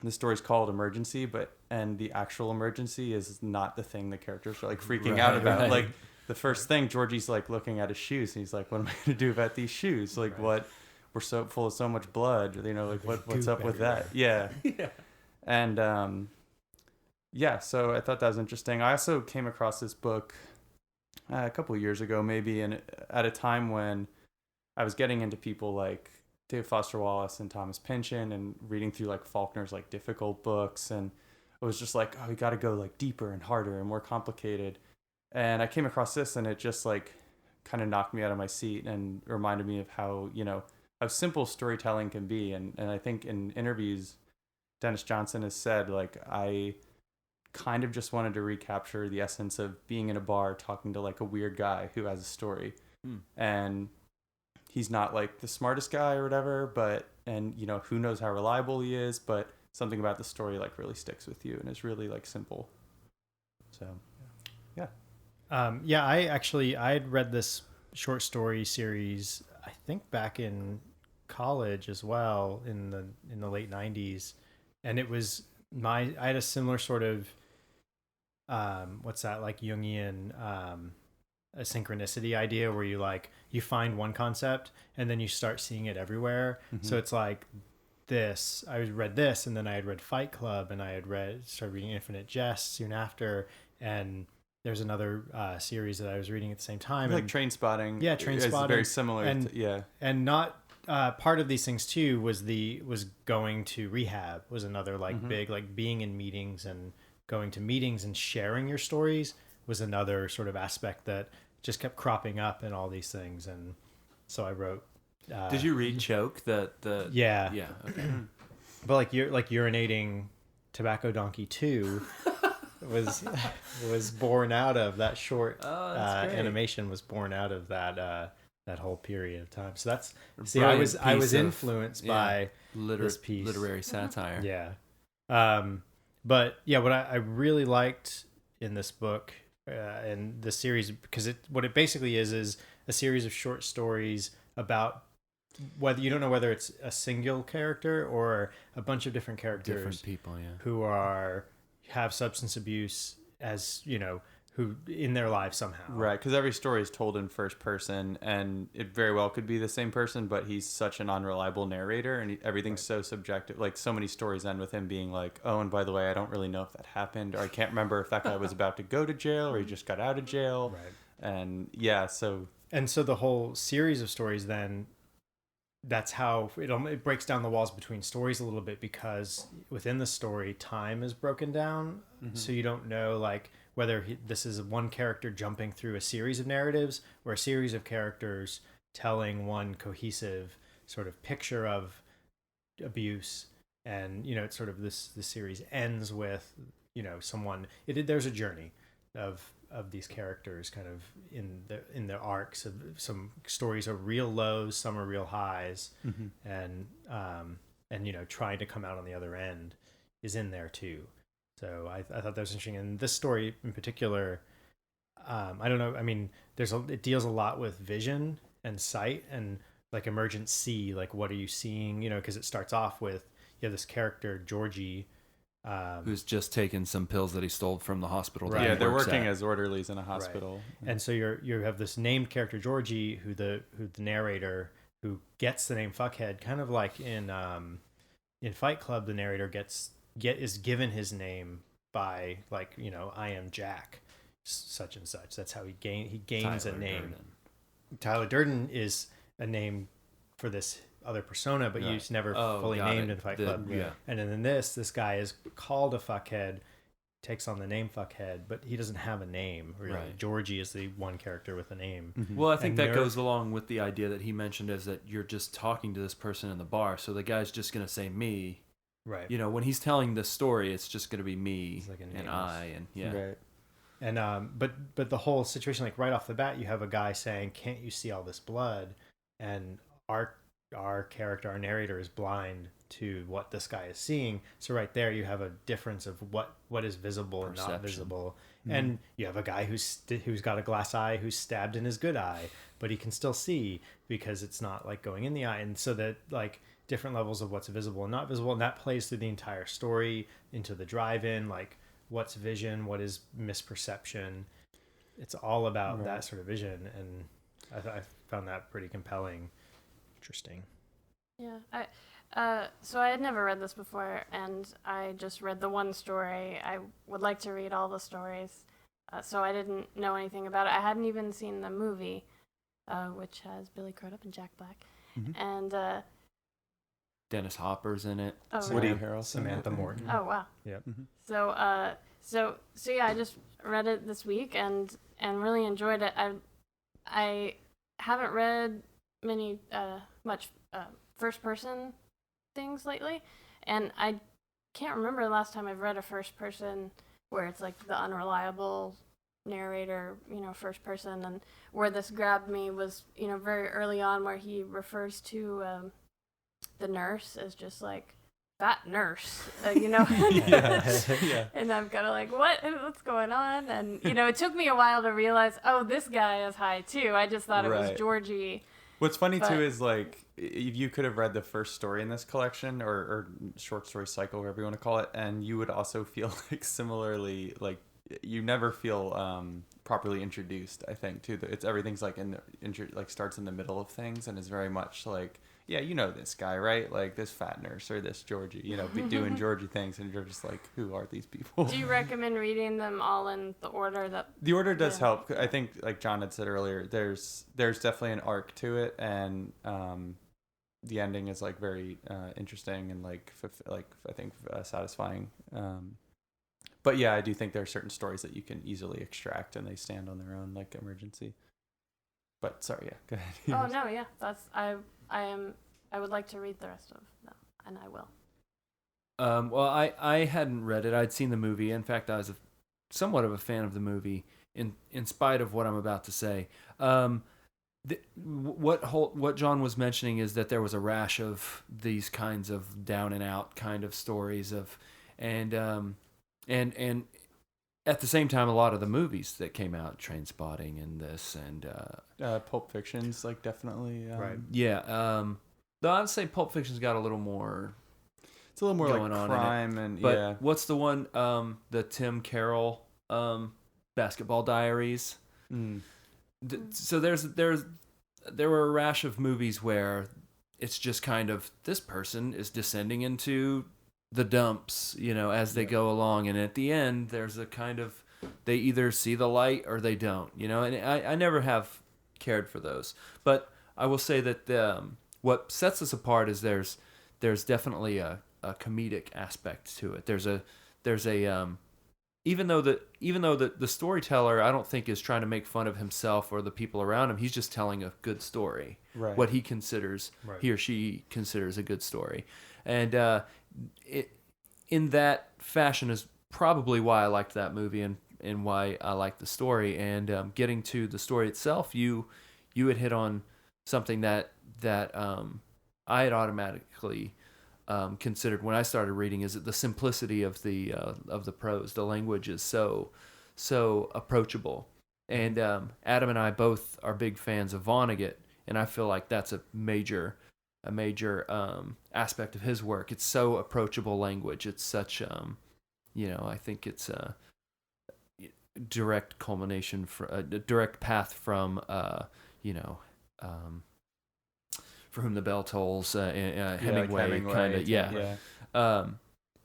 S4: the story's called Emergency, and the actual emergency is not the thing the characters are like freaking out about. Right. Like the first thing, Georgie's like looking at his shoes, and he's like, "What am I going to do about these shoes? Like, what? We're so full of so much blood. You know, like what's up with that?" Yeah, yeah, and yeah. So I thought that was interesting. I also came across this book a couple of years ago, maybe, and at a time when I was getting into people like David Foster Wallace and Thomas Pynchon, and reading through like Faulkner's like difficult books, and I was just like, oh, we got to go like deeper and harder and more complicated. And I came across this, and it just like kind of knocked me out of my seat and reminded me of how, you know, how simple storytelling can be. And I think in interviews, Dennis Johnson has said, like, I kind of just wanted to recapture the essence of being in a bar talking to like a weird guy who has a story. And he's not like the smartest guy or whatever, but, and you know, who knows how reliable he is, but something about the story like really sticks with you and is really like simple. So yeah.
S2: I had read this short story series, I think back in college as well, in the late 90s. And it was I had a similar sort of, what's that, like Jungian, a synchronicity idea, where you find one concept and then you start seeing it everywhere. So it's like this, I read this, and then I had read Fight Club, and I had started reading Infinite Jest soon after, and there's another series that I was reading at the same time.
S4: Like Train Spotting.
S2: Yeah, Train Spotting.
S4: It's very similar.
S2: And not part of these things too was going to rehab was another like big, like being in meetings and going to meetings and sharing your stories was another sort of aspect that just kept cropping up in all these things. And so I wrote.
S3: Did you read Choke?
S2: Yeah.
S3: Yeah. Okay.
S2: But like urinating Tobacco Donkey 2 was born out of that short animation, was born out of that whole period of time. So that's I was influenced by this piece,
S3: literary satire.
S2: Yeah. But yeah, what I really liked in this book and the series, because what it basically is a series of short stories about whether you don't know whether it's a single character or a bunch of different characters,
S3: different people,
S2: who have substance abuse as, you know, who in their lives somehow.
S4: Right, because every story is told in first person, and it very well could be the same person, but he's such an unreliable narrator, and everything's so subjective. Like, so many stories end with him being like, oh, and by the way, I don't really know if that happened, or I can't remember if that guy was about to go to jail or he just got out of jail. Right. And yeah, so
S2: the whole series of stories then, that's how it breaks down the walls between stories a little bit, because within the story, time is broken down. So you don't know like whether this is one character jumping through a series of narratives or a series of characters telling one cohesive sort of picture of abuse. And, you know, it's sort of the series ends with, you know, there's a journey of these characters kind of in the arcs of some stories are real lows, some are real highs, and trying to come out on the other end is in there too. So I thought that was interesting. And this story in particular, I don't know. I mean, it deals a lot with vision and sight and like emergent see, like what are you seeing? Because it starts off with you have this character Georgie.
S3: Who's just taken some pills that he stole from the hospital.
S2: Right.
S4: Yeah, they're working as orderlies in a hospital.
S2: Right. And so you have this named character Georgie, who the narrator, who gets the name Fuckhead, kind of like in Fight Club, the narrator is given his name by I am Jack, such and such. That's how he gains a name. Tyler Durden is a name for this other persona, but he's never fully named in Fight Club.
S3: Yeah.
S2: And then in this guy is called a fuckhead, takes on the name Fuckhead, but he doesn't have a name, really. Right. Georgie is the one character with a name.
S3: Mm-hmm. Well, I think that goes along with the idea that he mentioned, is that you're just talking to this person in the bar, so the guy's just going to say me.
S2: Right.
S3: When he's telling this story, it's just going to be me and I, and
S4: Right.
S2: And but the whole situation, like right off the bat, you have a guy saying, "Can't you see all this blood?" And our character, our narrator, is blind to what this guy is seeing. So right there, you have a difference of what is visible and not visible. Mm-hmm. And you have a guy who's got a glass eye, who's stabbed in his good eye, but he can still see because it's not like going in the eye. And so that like different levels of what's visible and not visible, and that plays through the entire story into the drive-in, like what's vision, what is misperception. It's all about that sort of vision, and I found that pretty compelling. Interesting.
S1: Yeah, so I had never read this before, and I just read the one story. I would like to read all the stories, so I didn't know anything about it. I hadn't even seen the movie, which has Billy Crudup and Jack Black, and
S3: Dennis Hopper's in it.
S1: Oh,
S4: Woody
S1: really?
S4: Harrelson,
S2: Samantha Morton.
S1: Oh wow.
S2: Yep.
S1: So yeah, I just read it this week and really enjoyed it. I haven't read much first person things lately, and I can't remember the last time I've read a first person where it's like the unreliable narrator, first person. And where this grabbed me was very early on, where he refers to the nurse as just like fat nurse,
S2: Yeah.
S1: And I'm kind of like, what's going on? And it took me a while to realize, oh, this guy is high too. I just thought it was Georgie.
S4: What's funny too is like you could have read the first story in this collection or short story cycle, whatever you want to call it, and you would also feel like similarly like you never feel properly introduced. I think too. It's everything's like starts in the middle of things and is very much like, yeah, this guy, right? Like this fat nurse or this Georgie, be doing Georgie things, and you're just like, who are these people?
S1: Do you recommend reading them all in the order that?
S4: The order does help. I think, like John had said earlier, there's definitely an arc to it, and the ending is like very interesting and like I think satisfying. But yeah, I do think there are certain stories that you can easily extract, and they stand on their own, like Emergency. But sorry, yeah, go ahead.
S1: Oh no, yeah, I would like to read the rest of them, and I will.
S3: Well, I hadn't read it. I'd seen the movie. In fact, I was somewhat of a fan of the movie, in spite of what I'm about to say. What John was mentioning is that there was a rash of these kinds of down and out kind of stories and at the same time, a lot of the movies that came out, Trainspotting and this and
S4: Pulp Fiction's like definitely
S2: right.
S3: Yeah. Though I'd say Pulp Fiction's got a little more.
S4: It's a little more
S3: going
S4: like
S3: on
S4: crime
S3: in it.
S4: and
S3: But what's the one? The Tim Carroll Basketball Diaries.
S4: Mm.
S3: So there were a rash of movies where it's just kind of this person is descending into the dumps, as they go along, and at the end there's a kind of they either see the light or they don't, and I never have cared for those. But I will say that what sets us apart is there's definitely a comedic aspect to it. There's a even though the storyteller, I don't think, is trying to make fun of himself or the people around him, he's just telling a good story.
S4: Right.
S3: What he considers, he or she considers a good story. And in that fashion is probably why I liked that movie, and and why I like the story. And getting to the story itself, you had hit on something that I had automatically considered when I started reading, is that the simplicity of the prose. The language is so approachable. And Adam and I both are big fans of Vonnegut, and I feel like that's a major aspect of his work. It's so approachable language. It's such I think it's a direct culmination, a direct path from For Whom the Bell Tolls, Hemingway kind of,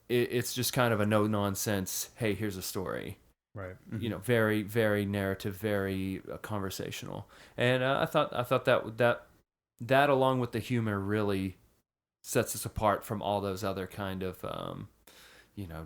S3: it's just kind of a no nonsense. Hey, here's a story.
S2: Right.
S3: Very, very narrative, very conversational, and I thought that along with the humor really sets us apart from all those other kind of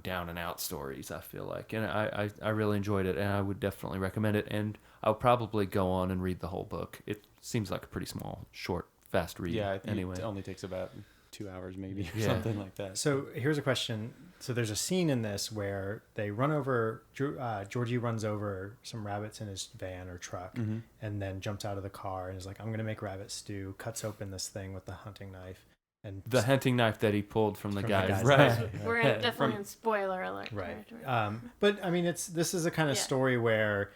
S3: down and out stories, I feel like. And I really enjoyed it, and I would definitely recommend it, and I'll probably go on and read the whole book. It seems like a pretty small, short, fast read.
S4: Yeah, I think
S3: anyway.
S4: It only takes about 2 hours maybe, or something like that.
S2: So here's a question. So there's a scene in this where they run over, Georgie runs over some rabbits in his van or truck, and then jumps out of the car and is like, I'm going to make rabbit stew, cuts open this thing with the hunting knife. And
S3: the hunting knife that he pulled from the guy's
S4: right.
S1: We're definitely in spoiler alert territory.
S2: But I mean, this is a kind of story where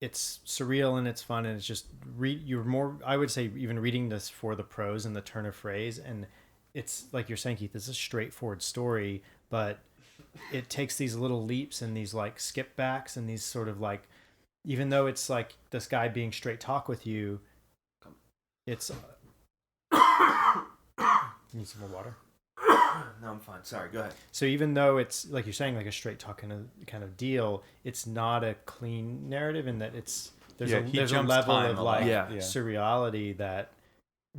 S2: it's surreal and it's fun, and it's just you're more, I would say, even reading this for the prose and the turn of phrase, and it's like you're saying, Keith, this is a straightforward story, but it takes these little leaps and these like skip backs and these sort of like, even though it's like this guy being straight talk with you, it's need some more water?
S3: No, I'm fine. Sorry, go ahead.
S2: So even though it's like you're saying, like a straight talk kind of deal, it's not a clean narrative in that there's a level of like surreality that,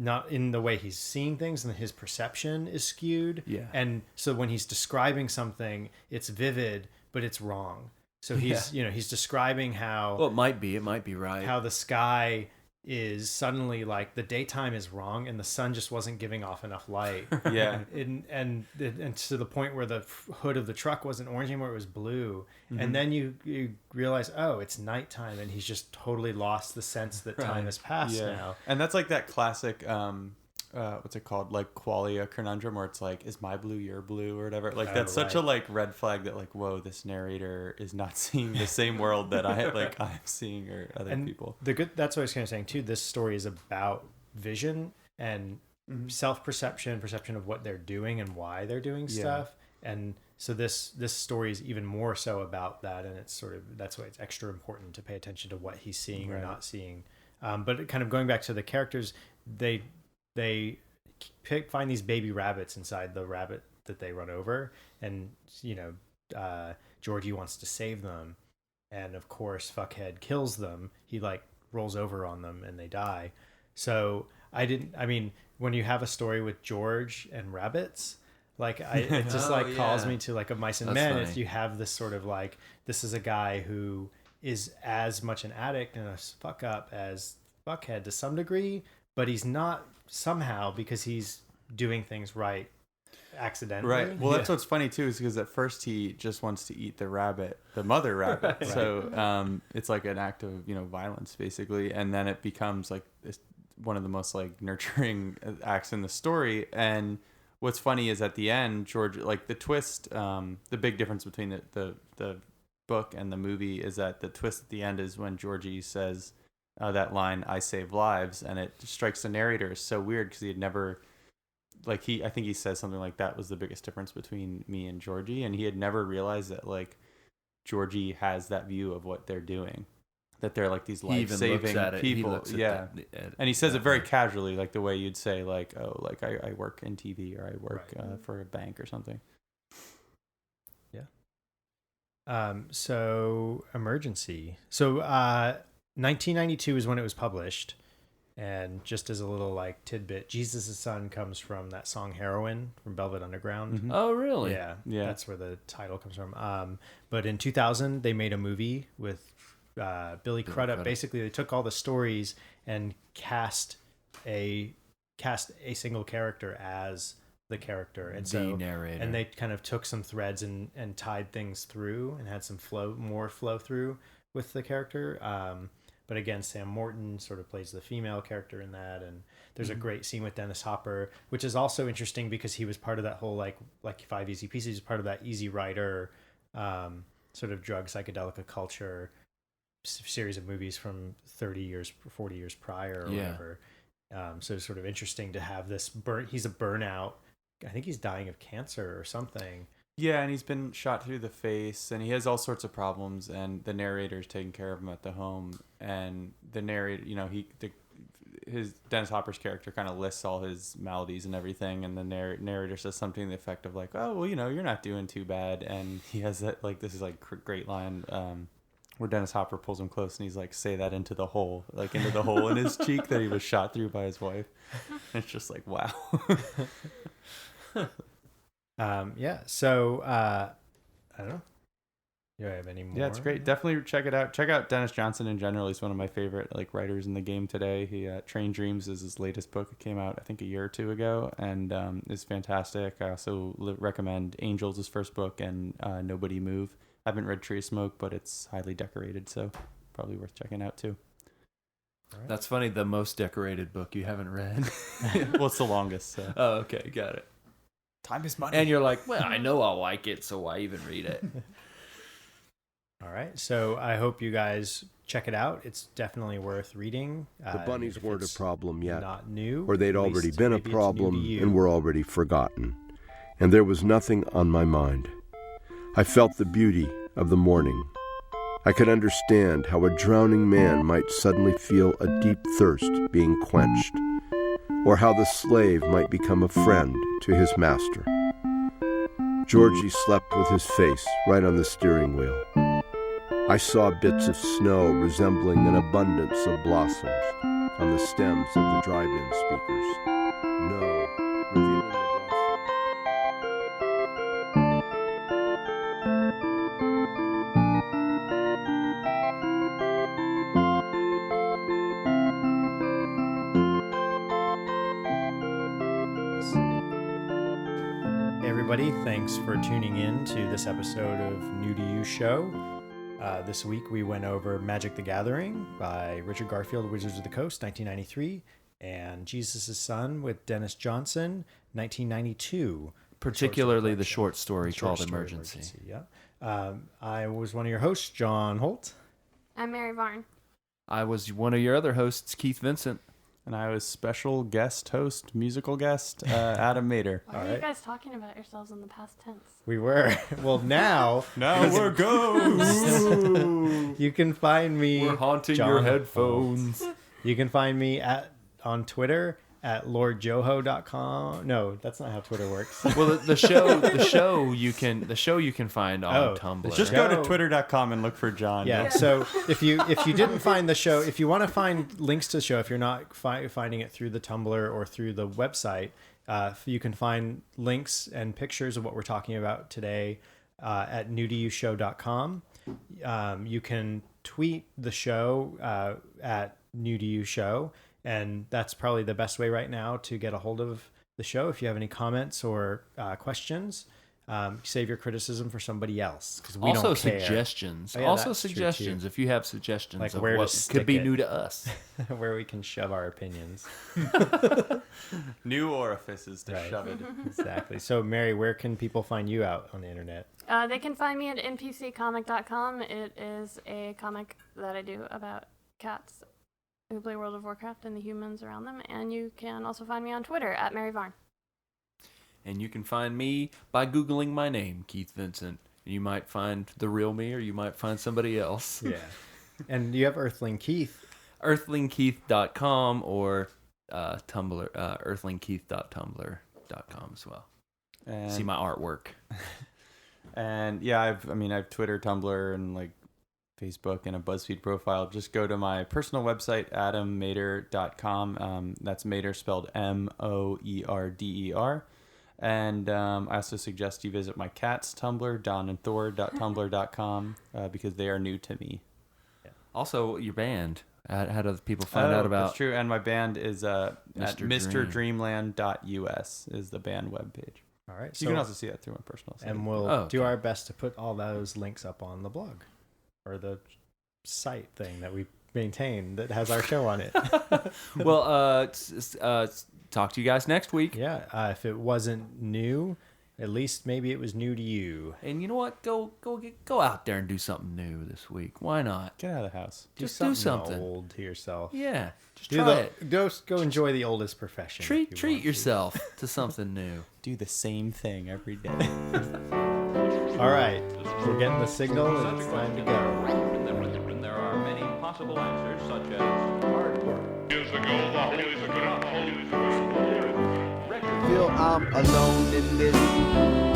S2: not in the way he's seeing things, and his perception is skewed. Yeah. And so when he's describing something, it's vivid, but it's wrong. So he's he's describing how,
S3: well, it might be right,
S2: how the sky is suddenly like the daytime is wrong and the sun just wasn't giving off enough light.
S4: Yeah.
S2: And to the point where the hood of the truck wasn't orange anymore, it was blue. And then you realize, oh, it's nighttime, and he's just totally lost the sense that time has passed now.
S4: And that's like that classic what's it called, like qualia conundrum, where it's like, is my blue your blue or whatever. Like that's such a like red flag that like, whoa, this narrator is not seeing the same world that I'm seeing, or other people.
S2: That's what I was kind of saying too. This story is about vision and self-perception, perception of what they're doing and why they're doing stuff. And so this story is even more so about that, and it's sort of, that's why it's extra important to pay attention to what he's seeing or not seeing. But kind of going back to the characters, they find these baby rabbits inside the rabbit that they run over, and Georgie wants to save them, and of course Fuckhead kills them. He like rolls over on them and they die. So when you have a story with George and rabbits, like it just calls me to like Of Mice and Men. If you have this sort of like, this is a guy who is as much an addict and a fuck up as Fuckhead to some degree, but he's not somehow, because he's doing things right accidentally.
S4: Right. Well, that's what's funny too, is because at first he just wants to eat the mother rabbit. Right. So it's like an act of violence basically, and then it becomes like one of the most like nurturing acts in the story. And what's funny is at the end, George, like the twist, the big difference between the book and the movie is that the twist at the end is when Georgie says that line, "I save lives," and it strikes the narrator as so weird, because he had never, like, I think he says something like, that was the biggest difference between me and Georgie, and he had never realized that like Georgie has that view of what they're doing, that they're like these life-saving people. And he says it very casually, like the way you'd say like, oh, like I work in TV, or I work for a bank or something.
S2: So Emergency. So 1992 is when it was published, and just as a little like tidbit, Jesus' Son comes from that song Heroin from Velvet Underground.
S3: Oh, really?
S2: Yeah, that's where the title comes from. But in 2000 they made a movie with Billy Crudup. Basically they took all the stories and cast a single character as the character, and
S3: The narrator.
S2: and they kind of took some threads and tied things through and had some more flow through with the character. But again, Sam Morton sort of plays the female character in that, and there's a great scene with Dennis Hopper, which is also interesting because he was part of that whole like 5 Easy Pieces, he's part of that Easy Rider sort of drug psychedelic culture series of movies from 30 years, 40 years prior or whatever. So it's sort of interesting to have this he's a burnout. I think he's dying of cancer or something.
S4: Yeah, and he's been shot through the face, and he has all sorts of problems, and the narrator's taking care of him at the home, and the narrator, his Dennis Hopper's character kind of lists all his maladies and everything, and the narrator says something to the effect of like, oh, well, you're not doing too bad, and he has that, like, this is like great line, where Dennis Hopper pulls him close, and he's like, say that into the hole in his cheek that he was shot through by his wife. And it's just like, wow.
S2: So I don't know. Do I have any more?
S4: Yeah, it's great. Definitely check it out. Check out Dennis Johnson in general. He's one of my favorite writers in the game today. He Train Dreams is his latest book. It came out I think a year or two ago, and is fantastic. I also recommend Angels, his first book, and Nobody Move. I haven't read Tree of Smoke, but it's highly decorated, so probably worth checking out too.
S2: Right.
S3: That's funny. The most decorated book you haven't read.
S4: Well, it's the longest. So.
S3: Oh, okay, got it.
S4: Time is money.
S3: And you're like, well, I know I'll like it, so why even read it?
S2: All right. So I hope you guys check it out. It's definitely worth reading.
S8: The bunnies weren't a problem yet,
S2: not new,
S8: or they'd
S2: at
S8: already
S2: least
S8: been a
S2: maybe it's new to
S8: problem
S2: you.
S8: and were already forgotten. And there was nothing on my mind. I felt the beauty of the morning. I could understand how a drowning man might suddenly feel a deep thirst being quenched, or how the slave might become a friend to his master. Georgie slept with his face right on the steering wheel. I saw bits of snow resembling an abundance of blossoms on the stems of the drive-in speakers. No, revealing the blossoms.
S2: Hey everybody, thanks for tuning in to this episode of New to You Show. This week we went over Magic the Gathering by Richard Garfield, Wizards of the Coast, 1993, and Jesus' Son with Dennis Johnson, 1992.
S3: Particularly the short story called Emergency.
S2: Yeah. I was one of your hosts, John Holt.
S1: I'm Mary Varn.
S3: I was one of your other hosts, Keith Vincent.
S4: And I was special guest host, musical guest, Adam Moerder.
S1: Why are you guys talking about yourselves in the past tense?
S2: We were. Well, now
S4: we're ghosts.
S2: you can find me.
S3: We're haunting
S2: John
S3: your headphones.
S2: You can find me on Twitter at lordjoho.com. No, that's not how Twitter works.
S3: Well, the show you can find on Tumblr.
S4: Just go to twitter.com and look for John.
S2: Yeah. So if you didn't find the show, if you want to find links to the show, if you're not finding it through the Tumblr or through the website, you can find links and pictures of what we're talking about today at newtoyoushow.com. You can tweet the show at newtoyoushow. And that's probably the best way right now to get a hold of the show. If you have any comments or questions, save your criticism for somebody else, because we don't care.
S3: Suggestions.
S2: Oh, yeah,
S3: also
S2: that's true,
S3: suggestions.
S2: too.
S3: If you have suggestions
S2: Like
S3: of
S2: where to
S3: what
S2: stick
S3: could be
S2: it.
S3: new to us.
S2: Where we can shove our opinions.
S4: New orifices to
S2: Right.
S4: shove it.
S2: Exactly. So, Mary, where can people find you out on the internet?
S1: They can find me at npccomic.com. It is a comic that I do about cats who play World of Warcraft and the humans around them. And you can also find me on Twitter at Mary Varn.
S3: And you can find me by Googling my name, Keith Vincent. You might find the real me, or you might find somebody else.
S2: Yeah. And you have Earthling Keith.
S3: Earthlingkeith.com or Tumblr, earthlingkeith.tumblr.com as well.
S4: And,
S3: See my artwork.
S4: And yeah, I've Twitter, Tumblr, and like Facebook and a BuzzFeed profile. Just go to my personal website, adammoerder.com. That's Moerder spelled Moerder. And I also suggest you visit my cat's Tumblr, donandthor.tumblr.com, because they are new to me.
S3: Also, your band. How do people find out about?
S4: That's true. And my band is at
S3: Dream.
S4: mrdreamland.us is the band webpage.
S2: All right.
S4: You can also see that through my personal site.
S2: And we'll do our best to put all those links up on the blog or the site thing that we maintain that has our show on it.
S3: Well, talk to you guys next week.
S2: Yeah. If it wasn't new, at least maybe it was new to you.
S3: And you know what? Go out there and do something new this week. Why not?
S4: Get out of the house.
S3: Do something
S2: old to yourself.
S3: Yeah. Just try it.
S2: Go enjoy the oldest profession.
S3: Treat yourself to something new.
S4: Do the same thing every day.
S2: All right. We're getting the signal and it's time to go.
S3: And there are many possible answers, such as hard work.
S9: Feel I'm alone in this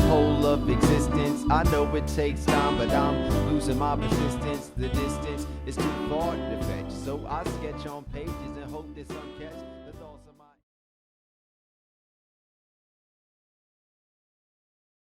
S9: whole of existence. I know it takes time, but I'm losing my persistence. The distance is too far to fetch, so I sketch on pages and hope that some catch.